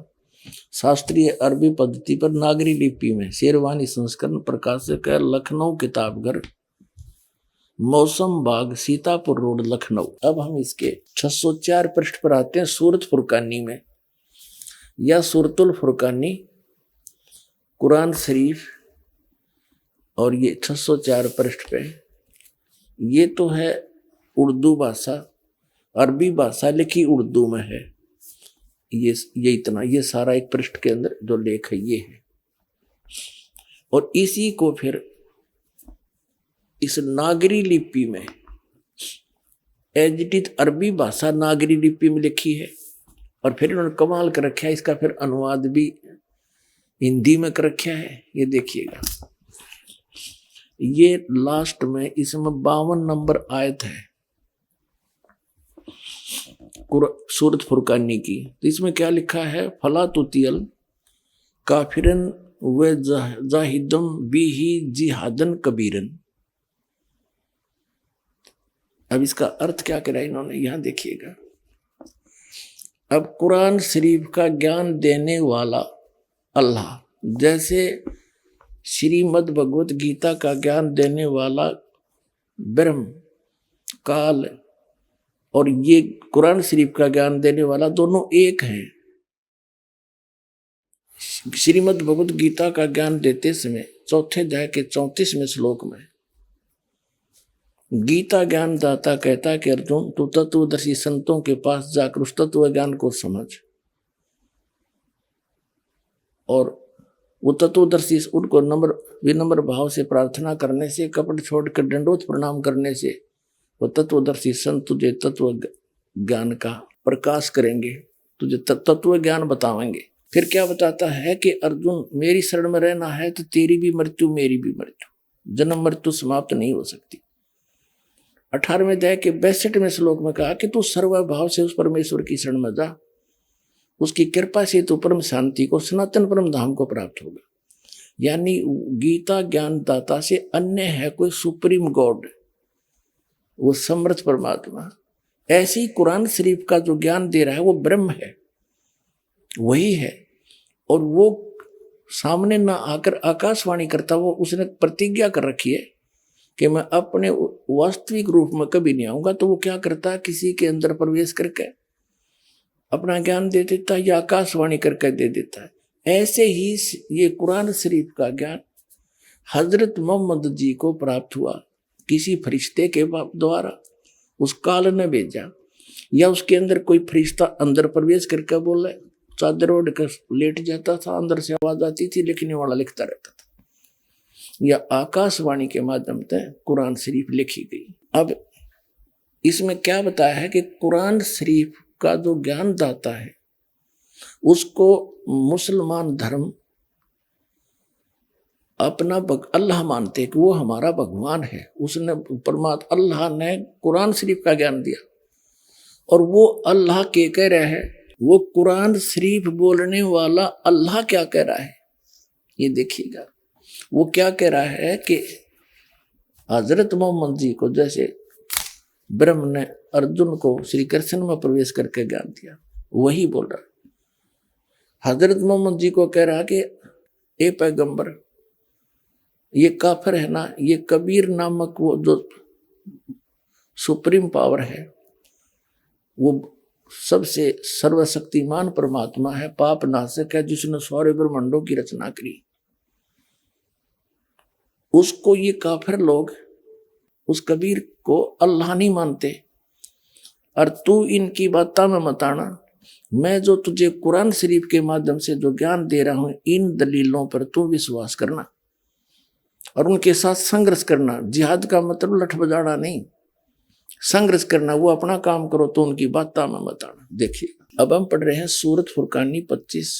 शास्त्रीय अरबी पद्धति पर नागरी लिपि में शेरवानी संस्करण, प्रकाशक है लखनऊ किताबघर, मौसम बाग, सीतापुर रोड, लखनऊ। अब हम इसके 604 पृष्ठ पर आते हैं। सूरत फुरकानी में या सूरतुल फुरकानी कुरान शरीफ, और ये 604 पृष्ठ पे ये तो है उर्दू भाषा, अरबी भाषा लिखी उर्दू में है। ये इतना, ये सारा एक पृष्ठ के अंदर जो लेख है ये है। और इसी को फिर इस नागरी लिपि में एजिटित अरबी भाषा नागरी लिपि में लिखी है, और फिर इन्होंने कमाल कर रखा है, इसका फिर अनुवाद भी हिंदी में कर रखा है। ये देखिएगा, ये लास्ट में इसमें 52 नंबर आयत है सूरत फुरकानी की। तो इसमें क्या लिखा है? फला तुतियल काफिरन व जाहिदम बिही जिहादन कबीरन। अब इसका अर्थ क्या करा इन्होंने, यहां देखिएगा। अब कुरान शरीफ का ज्ञान देने वाला अल्लाह, जैसे श्रीमद् भगवत गीता का ज्ञान देने वाला ब्रह्म काल, और ये कुरान शरीफ का ज्ञान देने वाला दोनों एक हैं। श्रीमद् भगवत गीता का ज्ञान देते समय 4थे अध्याय के 34वें श्लोक में गीता ज्ञान दाता कहता है कि अर्जुन तू तत्वदर्शी संतों के पास जाकर उस तत्व ज्ञान को समझ, और वो तत्वदर्शी उनको विनम्र भाव से प्रार्थना करने से, कपट छोड़कर दंडोत प्रणाम करने से वो तत्वदर्शी संत तुझे तत्व ज्ञान का प्रकाश करेंगे, तुझे तत्व ज्ञान बतावेंगे। फिर क्या बताता है कि अर्जुन मेरी शरण में रहना है तो तेरी भी मृत्यु मेरी भी मृत्यु, जन्म मृत्यु समाप्त नहीं हो सकती। 18वें अध्याय के 62वें श्लोक में कहा कि तू सर्वभाव से उस परमेश्वर की शरण में जा, उसकी कृपा से तू परम शांति को, सनातन परम धाम को प्राप्त होगा। यानी गीता ज्ञान दाता से अन्य है कोई सुप्रीम गॉड, वो समर्थ परमात्मा। ऐसी कुरान शरीफ का जो ज्ञान दे रहा है वो ब्रह्म है, वही है। और वो सामने ना आकर आकाशवाणी करता, वो उसने प्रतिज्ञा कर रखी है कि मैं अपने वास्तविक रूप में कभी नहीं आऊंगा। तो वो क्या करता है, किसी के अंदर प्रवेश करके अपना ज्ञान दे देता है या आकाशवाणी करके दे देता है। ऐसे ही ये कुरान शरीफ का ज्ञान हजरत मोहम्मद जी को प्राप्त हुआ किसी फरिश्ते के द्वारा, उस काल ने भेजा। या उसके अंदर कोई फरिश्ता अंदर प्रवेश करके बोले, चादर ओढ़ कर लेट जाता था, अंदर से आवाज आती थी, लिखने वाला लिखता रहता था, या आकाशवाणी के माध्यम से कुरान शरीफ लिखी गई। अब इसमें क्या बताया है कि कुरान शरीफ का जो ज्ञान दाता है उसको मुसलमान धर्म अपना अल्लाह मानते कि वो हमारा भगवान है, उसने परमात्मा अल्लाह ने कुरान शरीफ का ज्ञान दिया। और वो अल्लाह के कह रहा है, वो कुरान शरीफ बोलने वाला अल्लाह क्या कह रहा है ये देखिएगा। वो क्या कह रहा है कि हजरत मोहम्मद जी को जैसे ब्रह्म ने अर्जुन को श्री कृष्ण में प्रवेश करके ज्ञान दिया, वही बोल रहा है। हजरत मोहम्मद जी को कह रहा कि ए पैगंबर, ये काफिर है ना, ये कबीर नामक वो जो सुप्रीम पावर है, वो सबसे सर्वशक्तिमान परमात्मा है, पाप नाशक है, जिसने सारे ब्रह्मांडों की रचना करी। उसको ये काफिर लोग उस कबीर को अल्लाह नहीं मानते, और तू इनकी बातों में मत आना। मैं जो तुझे कुरान शरीफ के माध्यम से जो ज्ञान दे रहा हूं, इन दलीलों पर तू विश्वास करना और उनके साथ संघर्ष करना। जिहाद का मतलब लठ बजाना नहीं, संघर्ष करना। वो अपना काम करो तो उनकी बातों में मत आना। देखिए, अब हम पढ़ रहे हैं सूरत फुरकानी 25,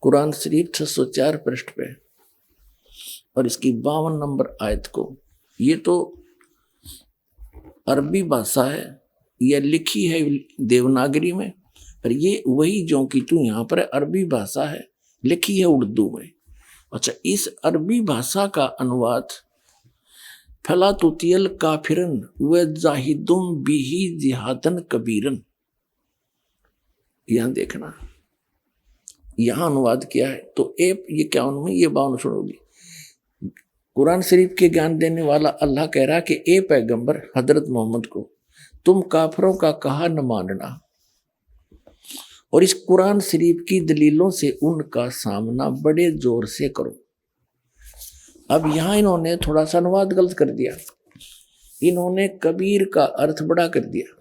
कुरान शरीफ 604 पृष्ठ पे, और इसकी 52 नंबर आयत को। ये तो अरबी भाषा है, यह लिखी है देवनागरी में, पर ये वही जो कि तू यहाँ पर अरबी भाषा है, लिखी है उर्दू में। अच्छा, इस अरबी भाषा का अनुवाद फला तुतियल काफिरन व जाहिदुम बिही जिहादन कबीरन, यहां देखना, यहां अनुवाद किया है। तो ये क्या उनमें ये बावन सुनोगी। कुरान शरीफ के ज्ञान देने वाला अल्लाह कह रहा कि ए पैगंबर हजरत मोहम्मद को तुम काफिरों का कहा न मानना, और इस कुरान शरीफ की दलीलों से उनका सामना बड़े जोर से करो। अब यहां इन्होंने थोड़ा सा अनुवाद गलत कर दिया, इन्होंने कबीर का अर्थ बड़ा कर दिया।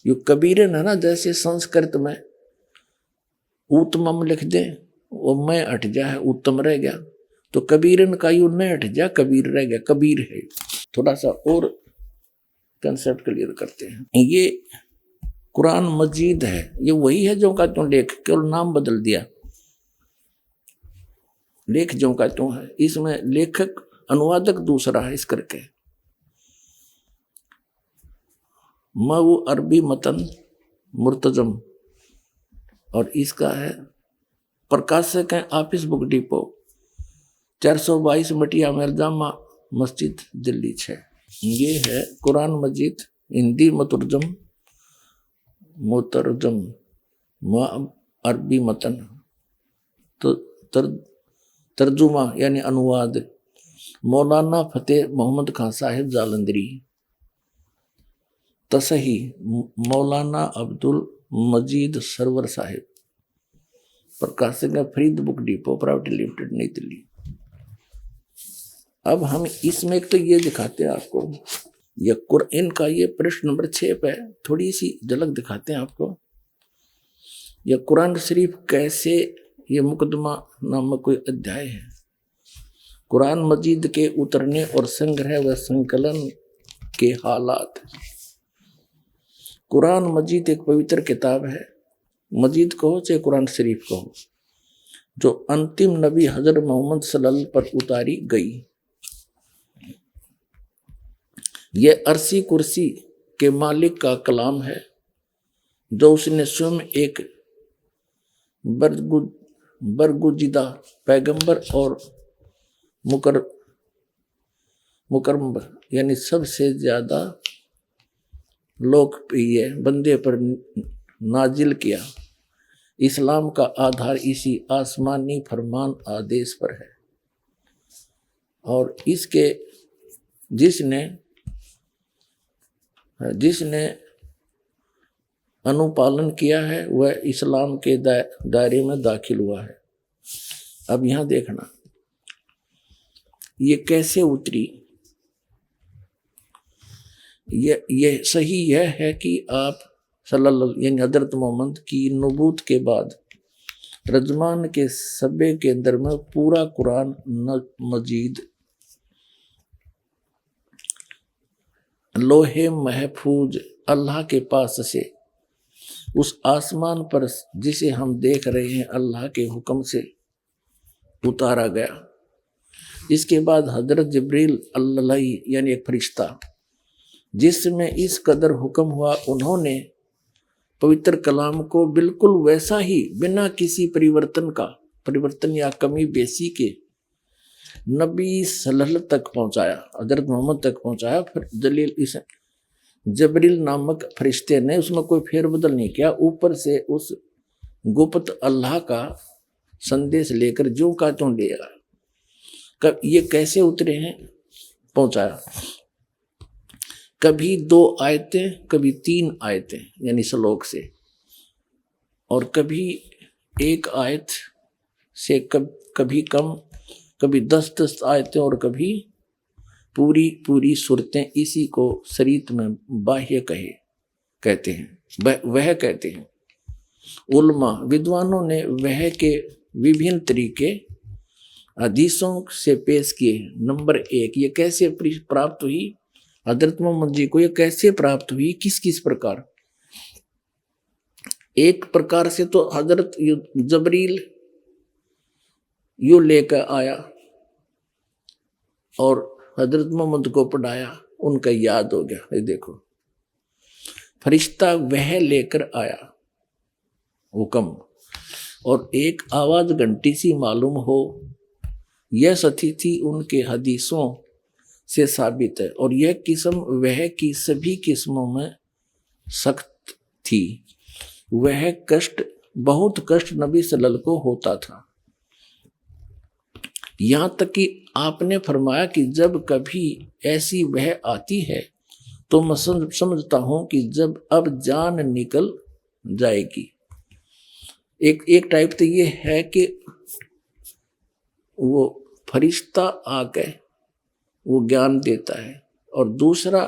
यो कबीरन है ना, जैसे संस्कृत में उत्तमम लिख दे और मैं हट जा है उत्तम रह गया, तो कबीरन का यू न हट जा कबीर रह गया, कबीर है। थोड़ा सा और कंसेप्ट क्लियर करते हैं। ये कुरान मजीद है, ये वही है जो का तुम लेख, केवल नाम बदल दिया, लेख जो का तुम है, इसमें लेखक अनुवादक दूसरा है इस करके। वो अरबी मतन मुर्तजम, और इसका है प्रकाशक है ऑफिस बुक डिपो, 422 मटिया मिर्जामा मस्जिद दिल्ली 6। ये है कुरान मजीद हिंदी मुतरजम अरबी मतन, तो तर्जुमा यानी अनुवाद मौलाना फतेह मोहम्मद खान साहिब जालंधरी, तसही मौलाना अब्दुल मजीद सरवर साहिब, प्रकाशक है Farid book depot private limited नई दिल्ली। अब हम इसमें एक तो ये दिखाते हैं आपको, ये कुरान का ये पृष्ठ नंबर 6 पे थोड़ी सी झलक दिखाते हैं आपको। यह कुरान शरीफ कैसे, ये मुकदमा नामक कोई अध्याय है, कुरान मजीद के उतरने और संग्रह व संकलन के हालात। कुरान मजीद एक पवित्र किताब है, मजीद कहो चाहे कुरान शरीफ कहो, जो अंतिम नबी हजरत मोहम्मद सल्लल्लाहु अलैहि वसल्लम पर उतारी गई। यह अर्शी कुर्सी के मालिक का कलाम है, जो उसने स्वयं एक बरगुजिदा पैगंबर और मुकर्रम यानी सबसे ज्यादा लोकप्रिय बंदे पर नाजिल किया। इस्लाम का आधार इसी आसमानी फरमान आदेश पर है, और इसके जिसने अनुपालन किया है वह इस्लाम के दायरे में दाखिल हुआ है। अब यहां देखना ये कैसे उतरी। ये सही यह है कि आप सल्लल्लाहु यानी हजरत मोहम्मद की नबूत के बाद रजमान के सब्बे के अंदर में पूरा कुरान मजीद लोहे महफूज अल्लाह के पास से उस आसमान पर जिसे हम देख रहे हैं अल्लाह के हुक्म से उतारा गया। इसके बाद हजरत जिब्रील अल्लाह यानी एक फरिश्ता जिसमें इस कदर हुक्म हुआ, उन्होंने पवित्र कलाम को बिल्कुल वैसा ही बिना किसी परिवर्तन या कमी बेसी के नबी सल्लल्लाहु तक पहुंचाया, हजरत मोहम्मद तक पहुंचाया। फिर इस जबरील नामक फरिश्ते ने उसमें कोई फेरबदल नहीं किया, ऊपर से उस गुप्त अल्लाह का संदेश लेकर जो का त्यों ले आया। कब ये कैसे उतरे हैं पहुंचाया, कभी 2 आयतें कभी 3 आयतें यानी श्लोक से, और कभी 1 आयत से कभी कम, कभी 10 आयतें और कभी पूरी सूरतें। इसी को शरीयत में बाह्य कहते हैं, वह कहते हैं। उलमा विद्वानों ने वह के विभिन्न तरीके हदीसों से पेश किए। नंबर 1, ये कैसे प्राप्त हुई हजरत मोहम्मद जी को, ये कैसे प्राप्त हुई, किस प्रकार। एक प्रकार से तो हजरत जबरील यू लेकर आया और हजरत मोहम्मद को पढ़ाया, उनका याद हो गया। ये देखो फरिश्ता वह लेकर आया हुक्म, और एक आवाज घंटी सी मालूम हो, यह सती उनके हदीसों से साबित है। और यह किस्म वह की सभी किस्मों में सख्त थी। वह बहुत कष्ट नबी सल्लल्लाहु को होता था, यहाँ तक कि आपने फरमाया कि जब कभी ऐसी वह आती है तो मैं समझता हूं कि जब अब जान निकल जाएगी। एक टाइप तो ये है कि वो फरिश्ता आके वो ज्ञान देता है, और दूसरा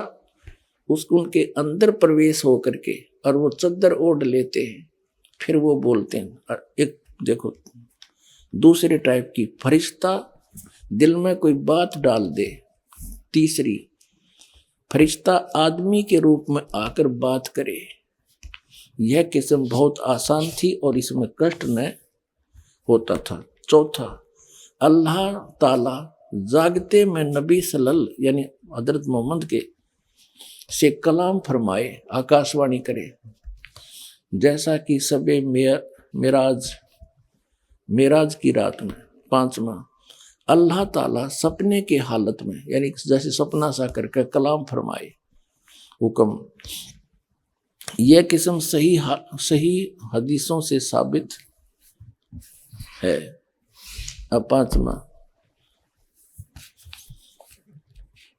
उसको उनके अंदर प्रवेश हो करके और वो चद्दर ओढ़ लेते हैं, फिर वो बोलते हैं। एक देखो दूसरे टाइप की, फरिश्ता दिल में कोई बात डाल दे। तीसरी, फरिश्ता आदमी के रूप में आकर बात करे। यह किस्म बहुत आसान थी और इसमें कष्ट न होता था। चौथा, अल्लाह ताला जागते में नबी सल्लल्लाहु यानी हजरत मोहम्मद के से कलाम फरमाए, आकाशवाणी करे, जैसा कि सबे मेराज की रात में। 5वां, अल्लाह ताला सपने के हालत में यानी जैसे सपना सा करके कलाम फरमाए हुक्म। यह किस्म सही हदीसों से साबित है। अब 5वां,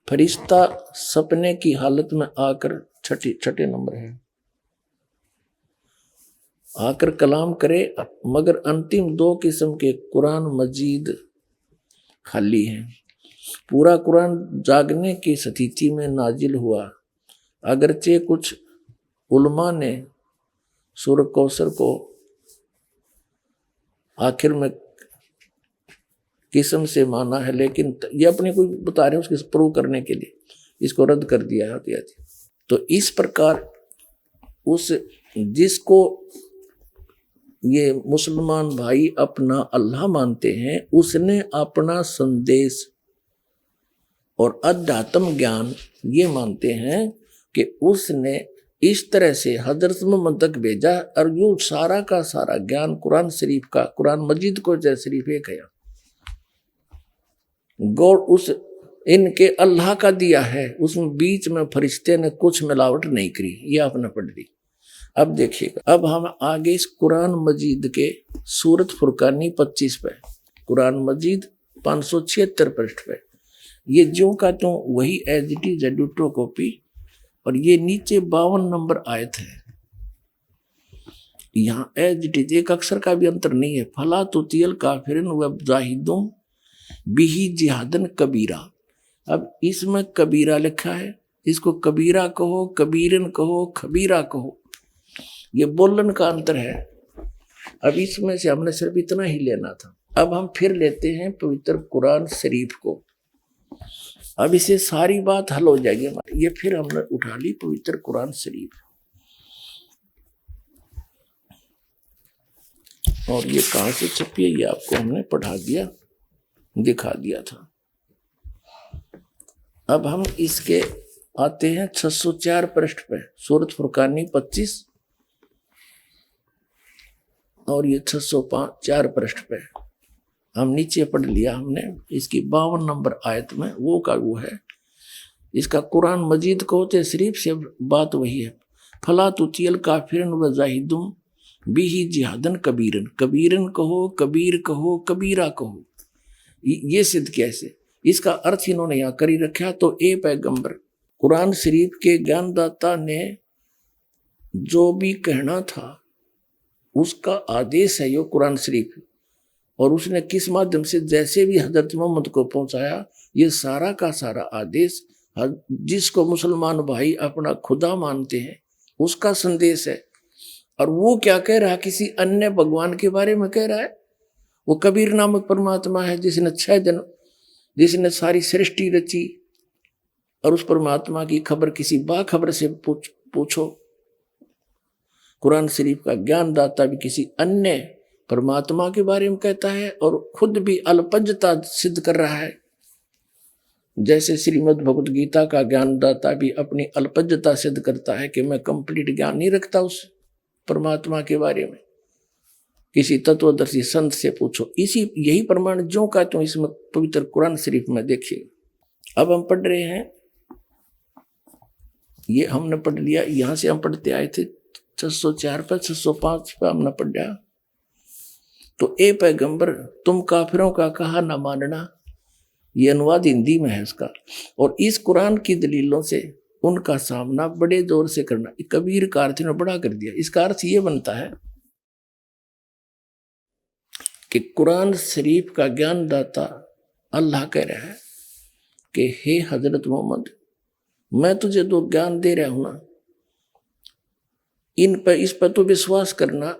फरिश्ता सपने की हालत में आकर, छठे नंबर है, आकर कलाम करे। मगर अंतिम 2 किस्म के कुरान मजीद खाली है। पूरा कुरान जागने की स्थिति में नाजिल हुआ। अगरचे कुछ उलमा ने सूरह कौसर को आखिर में किस्म से माना है, लेकिन ये अपने को बता रहे हैं उसके प्रूव करने के लिए इसको रद्द कर दिया है। तो इस प्रकार उस जिसको ये मुसलमान भाई अपना अल्लाह मानते हैं, उसने अपना संदेश और अध्यात्म ज्ञान ये मानते हैं कि उसने इस तरह से हजरत मोहम्मद तक भेजा, और यूं सारा का सारा ज्ञान कुरान शरीफ का, कुरान मजीद को जय शरीफ एक है, गौर उस इनके अल्लाह का दिया है, उसमें बीच में फरिश्ते ने कुछ मिलावट नहीं करी। ये आपने पढ़ ली। अब देखिएगा, अब हम आगे इस कुरान मजीद के सूरत फुरकानी 25 पे, कुरान मजीद 576 पृष्ठ पे, ये जो का तो वही एज इट इज एडिटो कॉपी, और ये नीचे 52 नंबर आयत है। यहाँ एज इट इज, एक अक्षर का भी अंतर नहीं है। फला तुतियल काफिरिन व जाहिदुम बिही जिहादन कबीरा। अब इसमें कबीरा लिखा है, इसको कबीरा कहो, कबीरन कहो, खबीरा कहो, ये बोलन का अंतर है। अब इसमें से हमने सिर्फ इतना ही लेना था। अब हम फिर लेते हैं पवित्र कुरान शरीफ को। अब इसे सारी बात हल हो जाएगी हमारी। ये फिर हमने उठा ली पवित्र कुरान शरीफ, और ये कहाँ से छपी है ये आपको हमने पढ़ा दिया, दिखा दिया था। अब हम इसके आते हैं 604 पृष्ठ पे, सूरत फुरकानी 25, और ये 604 पृष्ठ पे हम नीचे पढ़ लिया हमने। इसकी 52 नंबर आयत में वो का वो है। इसका कुरान मजीद को होते शरीफ से बात वही है। फला तुतियल काफिरन व जाहिदुम बिही जिहादन कबीरन, कबीरन कहो, कबीर कहो, कबीरा कहो। ये सिद्ध कैसे, इसका अर्थ इन्होंने यहाँ करी रखा। तो ए पैगंबर, कुरान शरीफ के ज्ञानदाता ने जो भी कहना था उसका आदेश है यो कुरान शरीफ, और उसने किस माध्यम से जैसे भी हजरत मोहम्मद को पहुंचाया, ये सारा का सारा आदेश जिसको मुसलमान भाई अपना खुदा मानते हैं उसका संदेश है। और वो क्या कह रहा है, किसी अन्य भगवान के बारे में कह रहा है। वो कबीर नामक परमात्मा है जिसने 6 दिन, जिसने सारी सृष्टि रची, और उस परमात्मा की खबर किसी बाखबर से पूछो। कुरान शरीफ का ज्ञानदाता भी किसी अन्य परमात्मा के बारे में कहता है, और खुद भी अल्पज्जता सिद्ध कर रहा है। जैसे श्रीमद् भगवत गीता का ज्ञानदाता भी अपनी अल्पज्जता सिद्ध करता है कि मैं कंप्लीट ज्ञान नहीं रखता उस परमात्मा के बारे में, किसी तत्वदर्शी संत से पूछो। यही प्रमाण जो का तो इसमें पवित्र कुरान शरीफ में देखिए। अब हम पढ़ रहे हैं, ये हमने पढ़ लिया, यहां से हम पढ़ते आए थे 604 पर, 605 पर हमने पढ़ा। तो ए पैगंबर, तुम काफिरों का कहा न मानना, ये अनुवाद हिंदी में है इसका, और इस कुरान की दलीलों से उनका सामना बड़े जोर से करना। कबीर का अर्थ ने बड़ा कर दिया। इसका अर्थ ये बनता है कि कुरान शरीफ का ज्ञानदाता अल्लाह कह रहा है कि हे हजरत मोहम्मद, मैं तुझे जो ज्ञान दे रहा हूं ना, इस पर तो विश्वास करना।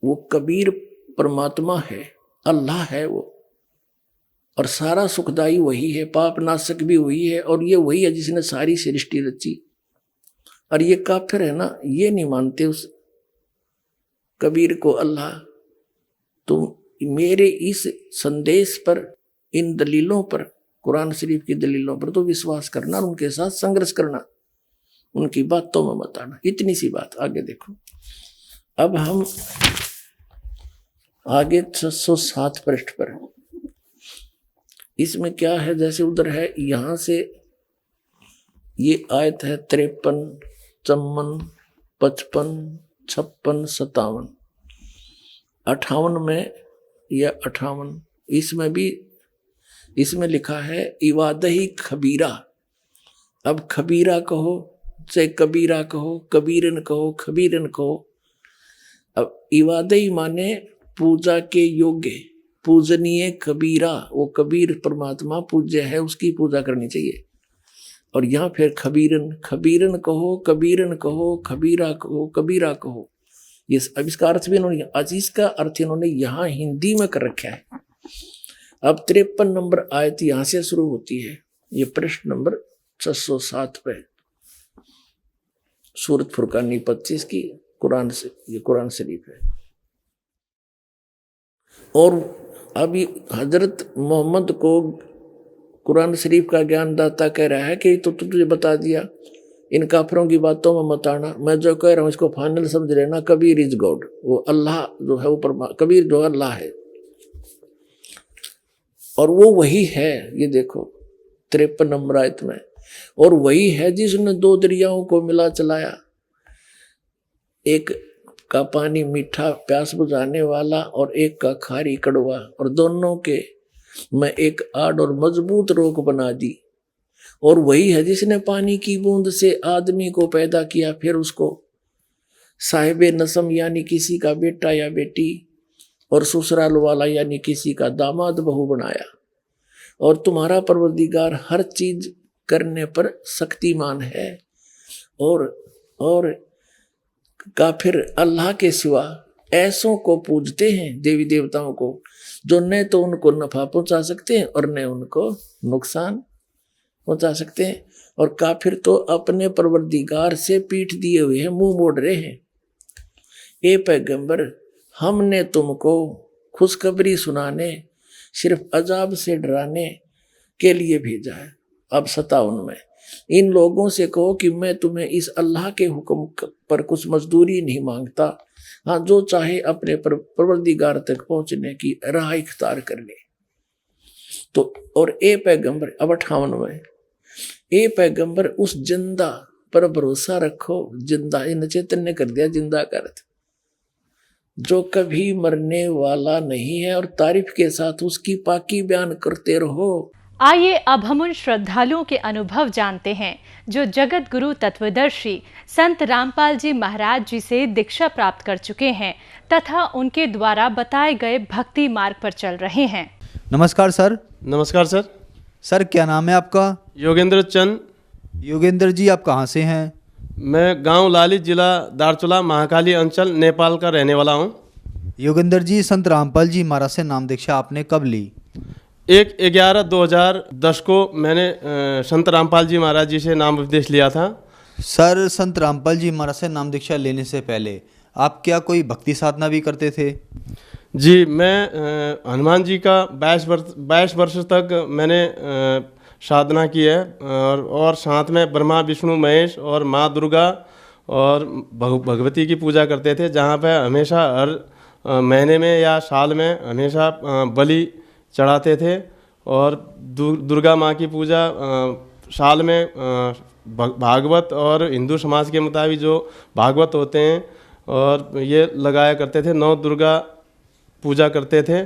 वो कबीर परमात्मा है, अल्लाह है वो, और सारा सुखदाई वही है, पाप नाशक भी वही है, और ये वही है जिसने सारी सृष्टि रची। और ये काफिर है ना, ये नहीं मानते उस कबीर को अल्लाह। तुम मेरे इस संदेश पर, इन दलीलों पर, कुरान शरीफ की दलीलों पर तो विश्वास करना और उनके साथ संघर्ष करना, उनकी बातों में मत आना। इतनी सी बात। आगे देखो। अब हम आगे 607 पृष्ठ पर, इसमें क्या है, जैसे उधर है, यहां से ये आयत है 53, 54, 55, 56, 57, 58 में या 58, इसमें भी, इसमें लिखा है इवादही खबीरा। अब खबीरा कहो चाहे कबीरा कहो, कबीरन कहो, खबीरन कहो। अब इवादही माने पूजा के योग्य, पूजनीय कबीरा। वो कबीर परमात्मा पूज्य है, उसकी पूजा करनी चाहिए। और यहाँ फिर खबीरन, खबीरन कहो, कबीरन कहो, खबीरा कहो, कबीरा कहो। ये अब इसका अर्थ भी इन्होंने, आज इसका अर्थ इन्होंने यहाँ हिंदी में कर रखा है। अब 53 नंबर आयत यहाँ से शुरू होती है। ये पृष्ठ नंबर 607 पे, सूरत फुरकानी 25 की कुरान से, ये कुरान शरीफ है। और अभी हजरत मोहम्मद को कुरान शरीफ का ज्ञानदाता कह रहा है कि तो तुझे बता दिया, इन काफिरों की बातों में मत आना, मैं जो कह रहा हूँ इसको फाइनल समझ लेना। कबीर इज गॉड, वो अल्लाह जो है, वो कबीर जो अल्लाह है, और वो वही है। ये देखो 53 नंबर आयत में, और वही है जिसने 2 दरियाओं को मिला चलाया, एक का पानी मीठा प्यास बुझाने वाला और एक का खारी कड़वा, और दोनों के मैं एक आड़ और मजबूत रोक बना दी। और वही है जिसने पानी की बूंद से आदमी को पैदा किया, फिर उसको साहिबे नसम यानी किसी का बेटा या बेटी, और ससुराल वाला यानी किसी का दामाद बहू बनाया। और तुम्हारा परवरदिगार हर चीज करने पर शक्तिमान है। और काफिर अल्लाह के सिवा ऐसों को पूजते हैं, देवी देवताओं को, जो न तो उनको नफा पहुंचा सकते हैं और न उनको नुकसान पहुंचा सकते हैं। और काफिर तो अपने परवरदिगार से पीठ दिए हुए हैं, मुंह मोड़ रहे हैं। ए पैगंबर, हमने तुमको खुशखबरी सुनाने, सिर्फ अजाब से डराने के लिए भेजा है। अब 57 में इन लोगों से कहो कि मैं तुम्हें इस अल्लाह के हुक्म पर कुछ मजदूरी नहीं मांगता। हाँ, जो चाहे अपने परवरदिगार तक पहुंचने की राह इख्तियार कर ले। तो और ए पैगंबर, अब 58 में, ए पैगंबर उस जिंदा पर भरोसा रखो। जिंदा, इन चैतन्य कर दिया जिंदा का अर्थ, जो कभी मरने वाला नहीं है, और तारीफ के साथ उसकी पाकी बयान करते रहो। आइए अब हम उन श्रद्धालुओं के अनुभव जानते हैं जो जगत गुरु तत्वदर्शी संत रामपाल जी महाराज जी से दीक्षा प्राप्त कर चुके हैं तथा उनके द्वारा बताए गए भक्ति मार्ग पर चल रहे हैं। नमस्कार सर। नमस्कार सर। सर, क्या नाम है आपका? योगेंद्र चंद। योगेंद्र जी, आप कहाँ से हैं? मैं गांव लाली, जिला दारचूला, महाकाली अंचल, नेपाल का रहने वाला हूं। योगेंद्र जी, संत रामपाल जी महाराज से नाम दीक्षा आपने कब ली? 1/11/2010 को मैंने संत रामपाल जी महाराज जी से नाम उपदेश लिया था। सर, संत रामपाल जी महाराज से नाम दीक्षा लेने से पहले आप क्या कोई भक्ति साधना भी करते थे? जी, मैं हनुमान जी का 22 वर्ष तक मैंने साधना की है, और साथ में ब्रह्मा विष्णु महेश और माँ दुर्गा और भगवती की पूजा करते थे, जहाँ पे हमेशा हर महीने में या साल में हमेशा बलि चढ़ाते थे। और दुर्गा माँ की पूजा साल में भागवत और हिंदू समाज के मुताबिक जो भागवत होते हैं और ये लगाया करते थे। 9 दुर्गा पूजा करते थे,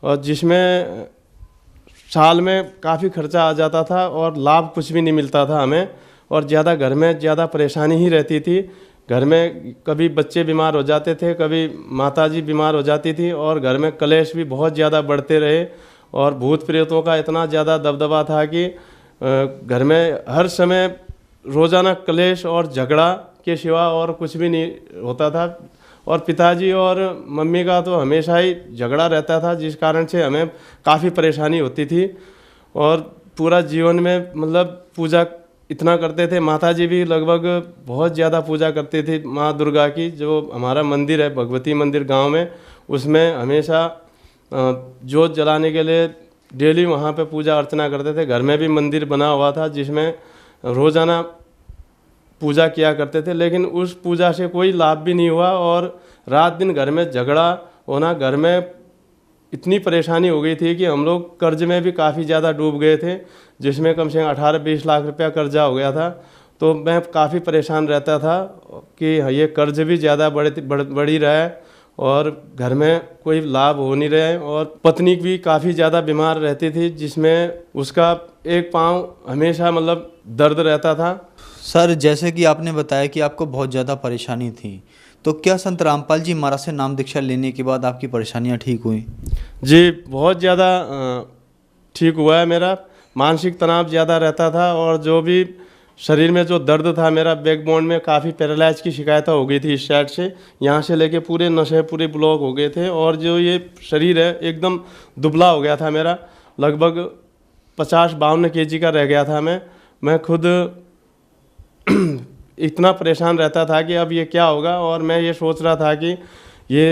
और जिसमें साल में काफ़ी खर्चा आ जाता था और लाभ कुछ भी नहीं मिलता था हमें, और ज़्यादा घर में ज़्यादा परेशानी ही रहती थी। घर में कभी बच्चे बीमार हो जाते थे, कभी माताजी बीमार हो जाती थी, और घर में कलेश भी बहुत ज़्यादा बढ़ते रहे, और भूत प्रेतों का इतना ज़्यादा दबदबा था कि घर में हर समय रोज़ाना कलेश और झगड़ा के सिवा और कुछ भी नहीं होता था। और पिताजी और मम्मी का तो हमेशा ही झगड़ा रहता था, जिस कारण से हमें काफ़ी परेशानी होती थी। और पूरा जीवन में मतलब पूजा इतना करते थे। माताजी भी लगभग बहुत ज़्यादा पूजा करती थी माँ दुर्गा की। जो हमारा मंदिर है भगवती मंदिर गांव में, उसमें हमेशा जोत जलाने के लिए डेली वहाँ पे पूजा अर्चना करते थे। घर में भी मंदिर बना हुआ था जिसमें रोज़ाना पूजा किया करते थे, लेकिन उस पूजा से कोई लाभ भी नहीं हुआ, और रात दिन घर में झगड़ा होना। घर में इतनी परेशानी हो गई थी कि हम लोग कर्ज में भी काफ़ी ज़्यादा डूब गए थे, जिसमें कम से कम 18-20 लाख रुपया कर्जा हो गया था। तो मैं काफ़ी परेशान रहता था कि ये कर्ज भी ज़्यादा बढ़ी रहा है और घर में कोई लाभ हो नहीं रहा है। और पत्नी भी काफ़ी ज़्यादा बीमार रहती थी, जिसमें उसका एक पाँव हमेशा मतलब दर्द रहता था। सर, जैसे कि आपने बताया कि आपको बहुत ज़्यादा परेशानी थी, तो क्या संत रामपाल जी महाराज से नाम दीक्षा लेने के बाद आपकी परेशानियां ठीक हुई? जी, बहुत ज़्यादा ठीक हुआ है। मेरा मानसिक तनाव ज़्यादा रहता था, और जो भी शरीर में जो दर्द था, मेरा बैकबोन में काफ़ी पैरालाइज की शिकायत हो गई थी। इस साइड से यहाँ से लेके पूरे नसें पूरे ब्लॉक हो गए थे, और जो ये शरीर है एकदम दुबला हो गया था मेरा। लगभग 50-52 kg का रह गया था मैं खुद इतना परेशान रहता था कि अब ये क्या होगा। और मैं ये सोच रहा था कि ये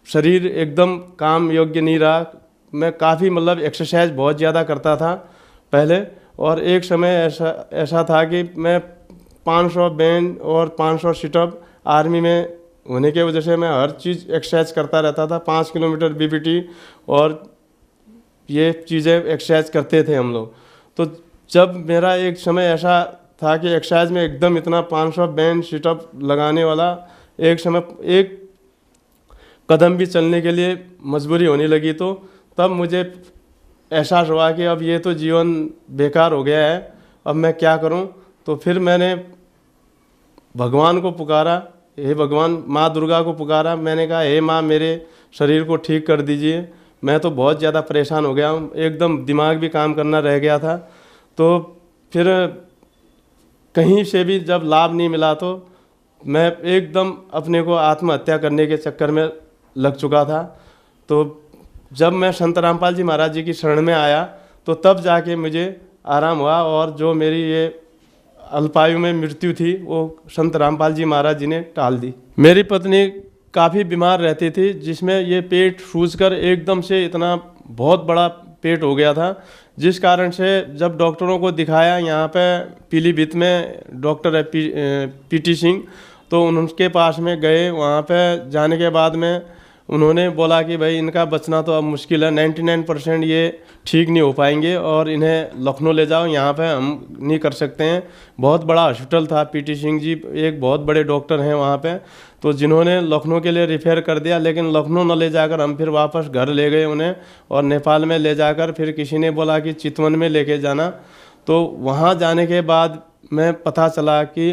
शरीर एकदम काम योग्य नहीं रहा। मैं काफ़ी मतलब एक्सरसाइज बहुत ज़्यादा करता था पहले, और एक समय ऐसा था कि मैं 500 बैंड और 500 सिटअप आर्मी में होने की वजह से मैं हर चीज़ एक्सरसाइज करता रहता था। 5 किलोमीटर बीबीटी और ये चीज़ें एक्सरसाइज करते थे हम लोग। तो जब मेरा एक समय ऐसा था कि एक्सरसाइज में एकदम इतना 500 बैंड सिटअप लगाने वाला एक समय एक कदम भी चलने के लिए मजबूरी होने लगी, तो तब मुझे एहसास हुआ कि अब ये तो जीवन बेकार हो गया है, अब मैं क्या करूं। तो फिर मैंने भगवान को पुकारा, हे भगवान, माँ दुर्गा को पुकारा। मैंने कहा, हे माँ, मेरे शरीर को ठीक कर दीजिए, मैं तो बहुत ज़्यादा परेशान हो गया हूँ, एकदम दिमाग भी काम करना रह गया था। तो फिर कहीं से भी जब लाभ नहीं मिला तो मैं एकदम अपने को आत्महत्या करने के चक्कर में लग चुका था। तो जब मैं संत रामपाल जी महाराज जी की शरण में आया तो तब जाके मुझे आराम हुआ, और जो मेरी ये अल्पायु में मृत्यु थी वो संत रामपाल जी महाराज जी ने टाल दी। मेरी पत्नी काफ़ी बीमार रहती थी, जिसमें ये पेट सूजकर एकदम से इतना बहुत बड़ा पेट हो गया था, जिस कारण से जब डॉक्टरों को दिखाया, यहाँ पे पीलीभीत में डॉक्टर है पीटी सिंह, तो उनके पास में गए। वहाँ पे जाने के बाद में उन्होंने बोला कि भाई इनका बचना तो अब मुश्किल है, 99% ये ठीक नहीं हो पाएंगे और इन्हें लखनऊ ले जाओ, यहाँ पे हम नहीं कर सकते हैं। बहुत बड़ा हॉस्पिटल था, पीटी सिंह जी एक बहुत बड़े डॉक्टर हैं वहाँ पे, तो जिन्होंने लखनऊ के लिए रिफ़ेर कर दिया। लेकिन लखनऊ न ले जाकर हम फिर वापस घर ले गए उन्हें, और नेपाल में ले जाकर फिर किसी ने बोला कि चितवन में लेके जाना। तो वहाँ जाने के बाद में पता चला कि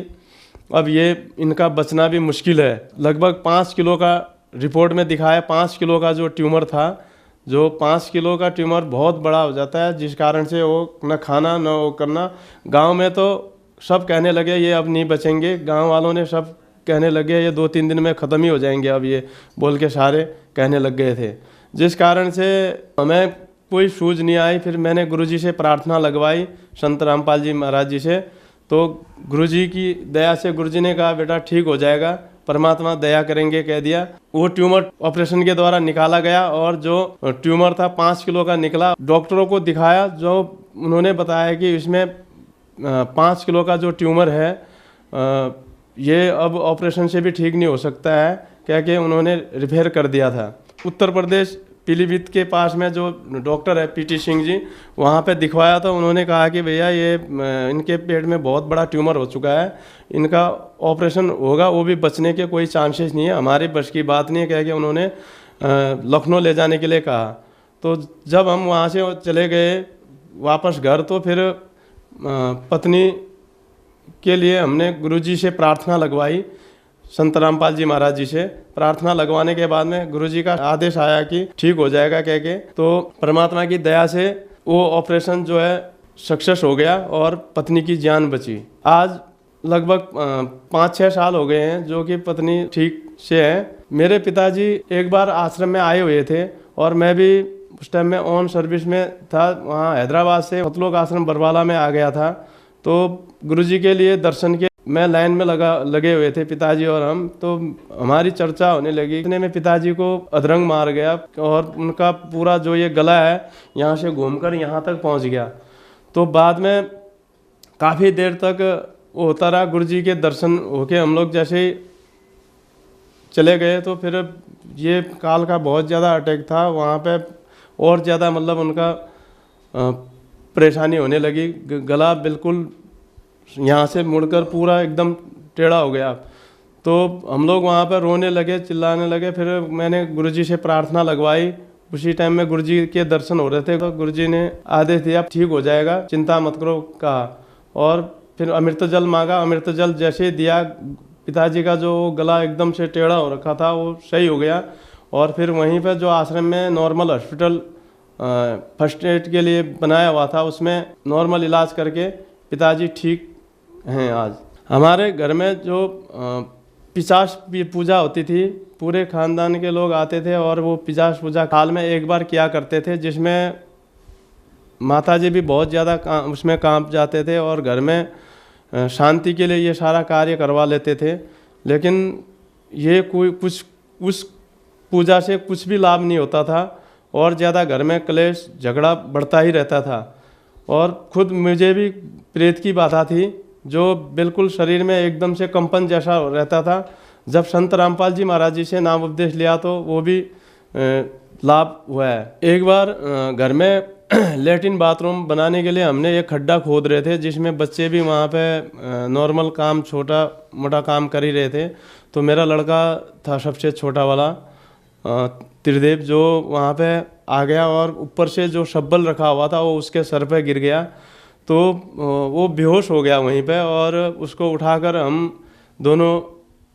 अब ये इनका बचना भी मुश्किल है। लगभग 5 किलो का रिपोर्ट में दिखाया, 5 किलो का जो ट्यूमर था, जो 5 किलो का ट्यूमर बहुत बड़ा हो जाता है, जिस कारण से वो न खाना न वो करना। गांव में तो सब कहने लगे ये अब नहीं बचेंगे, गांव वालों ने सब कहने लगे ये 2-3 दिन में ख़त्म ही हो जाएंगे, अब ये बोल के सारे कहने लग गए थे। जिस कारण से हमें कोई सूझ नहीं आई। फिर मैंने गुरुजी से प्रार्थना लगवाई, संत रामपाल जी महाराज जी से। तो गुरुजी की दया से गुरुजी ने कहा बेटा ठीक हो जाएगा, परमात्मा दया करेंगे कह दिया। वो ट्यूमर ऑपरेशन के द्वारा निकाला गया, और जो ट्यूमर था 5 किलो का निकला। डॉक्टरों को दिखाया, जो उन्होंने बताया कि इसमें 5 किलो का जो ट्यूमर है ये अब ऑपरेशन से भी ठीक नहीं हो सकता है, क्या कि उन्होंने रिफेर कर दिया था। उत्तर प्रदेश पीलीभीत के पास में जो डॉक्टर है पीटी सिंह जी, वहाँ पे दिखवाया तो उन्होंने कहा कि भैया ये इनके पेट में बहुत बड़ा ट्यूमर हो चुका है, इनका ऑपरेशन होगा वो भी बचने के कोई चांसेस नहीं है, हमारे बस की बात नहीं है, कह के उन्होंने लखनऊ ले जाने के लिए कहा। तो जब हम वहाँ से चले गए वापस घर, तो फिर पत्नी के लिए हमने गुरुजी से प्रार्थना लगवाई, संत रामपाल जी महाराज जी से। प्रार्थना लगवाने के बाद में गुरुजी का आदेश आया कि ठीक हो जाएगा कह के। तो परमात्मा की दया से वो ऑपरेशन जो है सक्सेस हो गया और पत्नी की जान बची। आज लगभग 5-6 साल हो गए हैं जो कि पत्नी ठीक से है। मेरे पिताजी एक बार आश्रम में आए हुए थे, और मैं भी उस टाइम में ऑन सर्विस में था, वहाँ हैदराबाद से मतलोक आश्रम बरवाला में आ गया था। तो गुरुजी के लिए दर्शन के मैं लाइन में लगे हुए थे पिताजी और हम। तो हमारी चर्चा होने लगी, इतने में पिताजी को अधरंग मार गया, और उनका पूरा जो ये गला है यहाँ से घूमकर यहाँ तक पहुँच गया। तो बाद में काफ़ी देर तक वो होता रहा। गुरुजी के दर्शन होके हम लोग जैसे ही चले गए, तो फिर ये काल का बहुत ज़्यादा अटैक था वहाँ पे, और ज़्यादा मतलब उनका परेशानी होने लगी। गला बिल्कुल यहाँ से मुड़कर पूरा एकदम टेढ़ा हो गया। तो हम लोग वहाँ पर रोने लगे, चिल्लाने लगे। फिर मैंने गुरुजी से प्रार्थना लगवाई। उसी टाइम में गुरुजी के दर्शन हो रहे थे, तो गुरुजी ने आदेश दिया ठीक हो जाएगा, चिंता मत करो कहा। और फिर अमृत जल मांगा। अमृत जल जैसे ही दिया, पिताजी का जो गला एकदम से टेढ़ा हो रखा था वो सही हो गया। और फिर वहीं पर जो आश्रम में नॉर्मल हॉस्पिटल फर्स्ट एड के लिए बनाया हुआ था, उसमें नॉर्मल इलाज करके पिताजी ठीक हैं। आज हमारे घर में जो पिशाच पूजा होती थी, पूरे खानदान के लोग आते थे, और वो पिशाच पूजा साल में एक बार किया करते थे, जिसमें माताजी भी बहुत ज़्यादा उसमें कांप जाते थे, और घर में शांति के लिए ये सारा कार्य करवा लेते थे। लेकिन ये कोई कुछ उस पूजा से कुछ भी लाभ नहीं होता था, और ज़्यादा घर में क्लेश झगड़ा बढ़ता ही रहता था। और खुद मुझे भी प्रेत की बाधा थी, जो बिल्कुल शरीर में एकदम से कंपन जैसा रहता था। जब संत रामपाल जी महाराज जी से नाम उपदेश लिया तो वो भी लाभ हुआ है। एक बार घर में लेटिन बाथरूम बनाने के लिए हमने एक खड्डा खोद रहे थे, जिसमें बच्चे भी वहाँ पे नॉर्मल काम छोटा मोटा काम कर ही रहे थे। तो मेरा लड़का था सबसे छोटा वाला त्रिदेव, जो वहाँ पे आ गया, और ऊपर से जो शब्बल रखा हुआ था वो उसके सर पे गिर गया। तो वो बेहोश हो गया वहीं पे, और उसको उठाकर हम दोनों,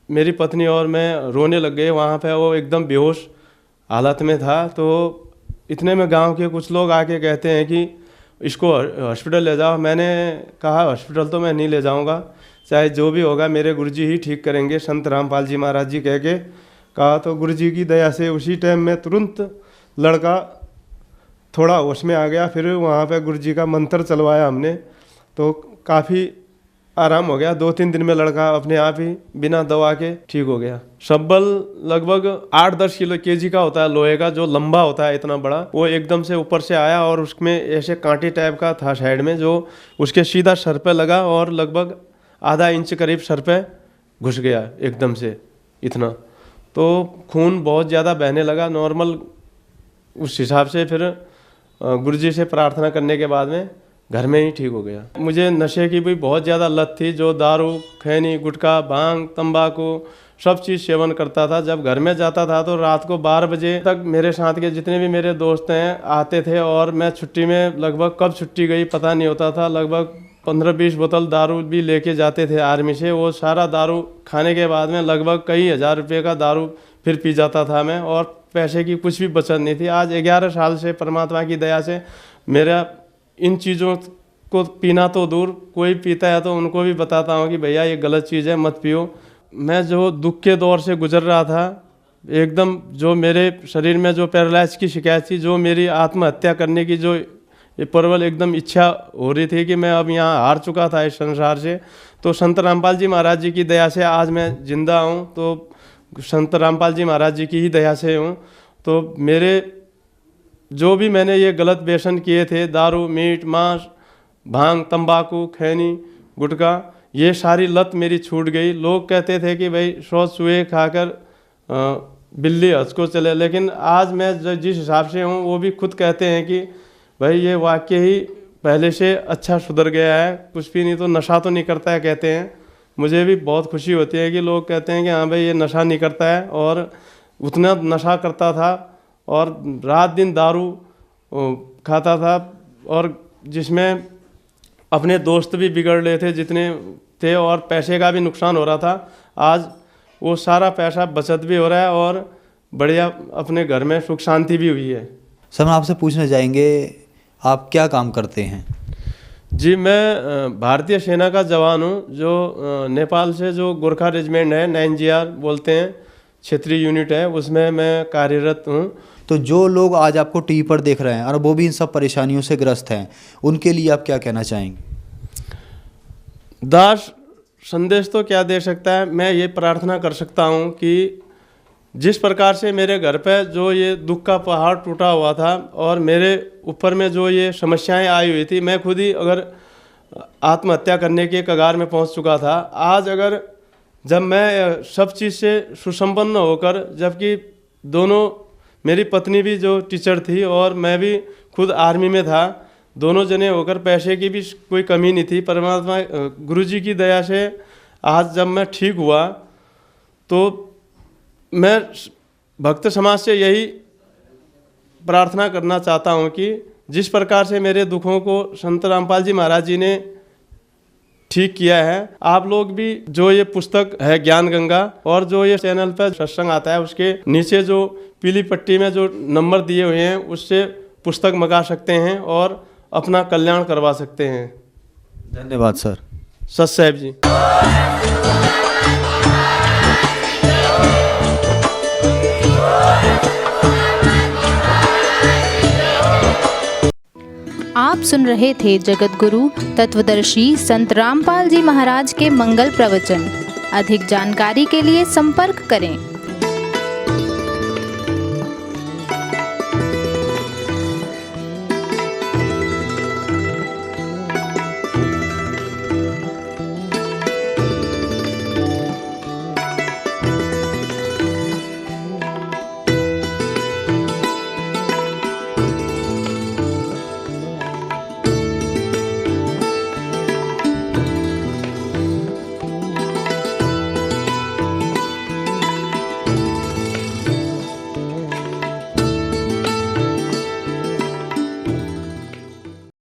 मेरी पत्नी और मैं, रोने लग गए। वहाँ पे वो एकदम बेहोश हालत में था। तो इतने में गांव के कुछ लोग आके कहते हैं कि इसको हॉस्पिटल ले जाओ। मैंने कहा हॉस्पिटल तो मैं नहीं ले जाऊंगा, चाहे जो भी होगा मेरे गुरुजी ही ठीक करेंगे, संत रामपाल जी महाराज जी कह के कहा। तो गुरुजी की दया से उसी टाइम में तुरंत लड़का थोड़ा होश में आ गया। फिर वहाँ पे गुरुजी का मंत्र चलवाया हमने, तो काफ़ी आराम हो गया। 2-3 दिन में लड़का अपने आप ही बिना दवा के ठीक हो गया। शब्बल लगभग 8-10 किलो केजी का होता है, लोहे का, जो लंबा होता है इतना बड़ा। वो एकदम से ऊपर से आया और उसमें ऐसे कांटे टाइप का था साइड में, जो उसके सीधा सर पे लगा और लगभग आधा इंच करीब सर पे घुस गया एकदम से इतना। तो खून बहुत ज़्यादा बहने लगा नॉर्मल। उस हिसाब से फिर गुरुजी से प्रार्थना करने के बाद में घर में ही ठीक हो गया। मुझे नशे की भी बहुत ज़्यादा लत थी, जो दारू, खैनी, गुटखा, भांग, तंबाकू सब चीज़ सेवन करता था। जब घर में जाता था तो रात को 12 बजे तक मेरे साथ के जितने भी मेरे दोस्त हैं आते थे, और मैं छुट्टी में लगभग कब छुट्टी गई पता नहीं होता था, लगभग 15-20 बोतल दारू भी लेके जाते थे आर्मी से। वो सारा दारू खाने के बाद में लगभग कई हज़ार रुपये का दारू फिर पी जाता था मैं, और पैसे की कुछ भी बचत नहीं थी। आज 11 साल से परमात्मा की दया से मेरा इन चीज़ों को पीना तो दूर, कोई पीता है तो उनको भी बताता हूँ कि भैया ये गलत चीज़ है, मत पियो। मैं जो दुख के दौर से गुजर रहा था एकदम, जो मेरे शरीर में जो पैरालाइज की शिकायत थी, जो मेरी आत्महत्या करने की जो ये प्रबल एकदम इच्छा हो रही थी कि मैं अब यहाँ हार चुका था इस संसार से, तो संत रामपाल जी महाराज जी की दया से आज मैं जिंदा हूँ। तो संत रामपाल जी महाराज जी की ही दया से हूँ। तो मेरे जो भी मैंने ये गलत व्यसन किए थे, दारू, मीट, मांस, भांग, तंबाकू, खैनी, गुटखा, ये सारी लत मेरी छूट गई। लोग कहते थे कि भाई 100 चूहे खाकर बिल्ली हंस को चले, लेकिन आज मैं जिस हिसाब से हूँ वो भी खुद कहते हैं कि भाई ये वाक्य ही पहले से अच्छा सुधर गया है, कुछ भी नहीं तो नशा तो नहीं करता है कहते हैं। मुझे भी बहुत खुशी होती है कि लोग कहते हैं कि हाँ भाई ये नशा नहीं करता है, और उतना नशा करता था और रात दिन दारू खाता था, और जिसमें अपने दोस्त भी बिगड़ रहे थे जितने थे, और पैसे का भी नुकसान हो रहा था। आज वो सारा पैसा बचत भी हो रहा है और बढ़िया अपने घर में सुख शांति भी हुई है। सर, हम आपसे पूछना चाहेंगे आप क्या काम करते हैं? जी, मैं भारतीय सेना का जवान हूँ, जो नेपाल से जो गोरखा रेजिमेंट है, 9GR बोलते हैं, क्षेत्रीय यूनिट है, उसमें मैं कार्यरत हूँ। तो जो लोग आज आपको टीवी पर देख रहे हैं और वो भी इन सब परेशानियों से ग्रस्त हैं, उनके लिए आप क्या कहना चाहेंगे? दास संदेश तो क्या दे सकता है, मैं ये प्रार्थना कर सकता हूँ कि जिस प्रकार से मेरे घर पे जो ये दुख का पहाड़ टूटा हुआ था और मेरे ऊपर में जो ये समस्याएं आई हुई थी, मैं खुद ही अगर आत्महत्या करने के कगार में पहुंच चुका था। आज अगर जब मैं सब चीज़ से सुसंपन्न होकर, जबकि दोनों, मेरी पत्नी भी जो टीचर थी और मैं भी खुद आर्मी में था, दोनों जने होकर पैसे की भी कोई कमी नहीं थी, परमात्मा गुरुजी की दया से आज जब मैं ठीक हुआ, तो मैं भक्त समाज से यही प्रार्थना करना चाहता हूँ कि जिस प्रकार से मेरे दुखों को संत रामपाल जी महाराज जी ने ठीक किया है, आप लोग भी जो ये पुस्तक है ज्ञान गंगा, और जो ये चैनल पर सत्संग आता है उसके नीचे जो पीली पट्टी में जो नंबर दिए हुए हैं उससे पुस्तक मंगा सकते हैं और अपना कल्याण करवा सकते हैं। धन्यवाद सर। सत साहेब जी। आप सुन रहे थे जगत गुरु तत्वदर्शी संत रामपाल जी महाराज के मंगल प्रवचन। अधिक जानकारी के लिए संपर्क करें।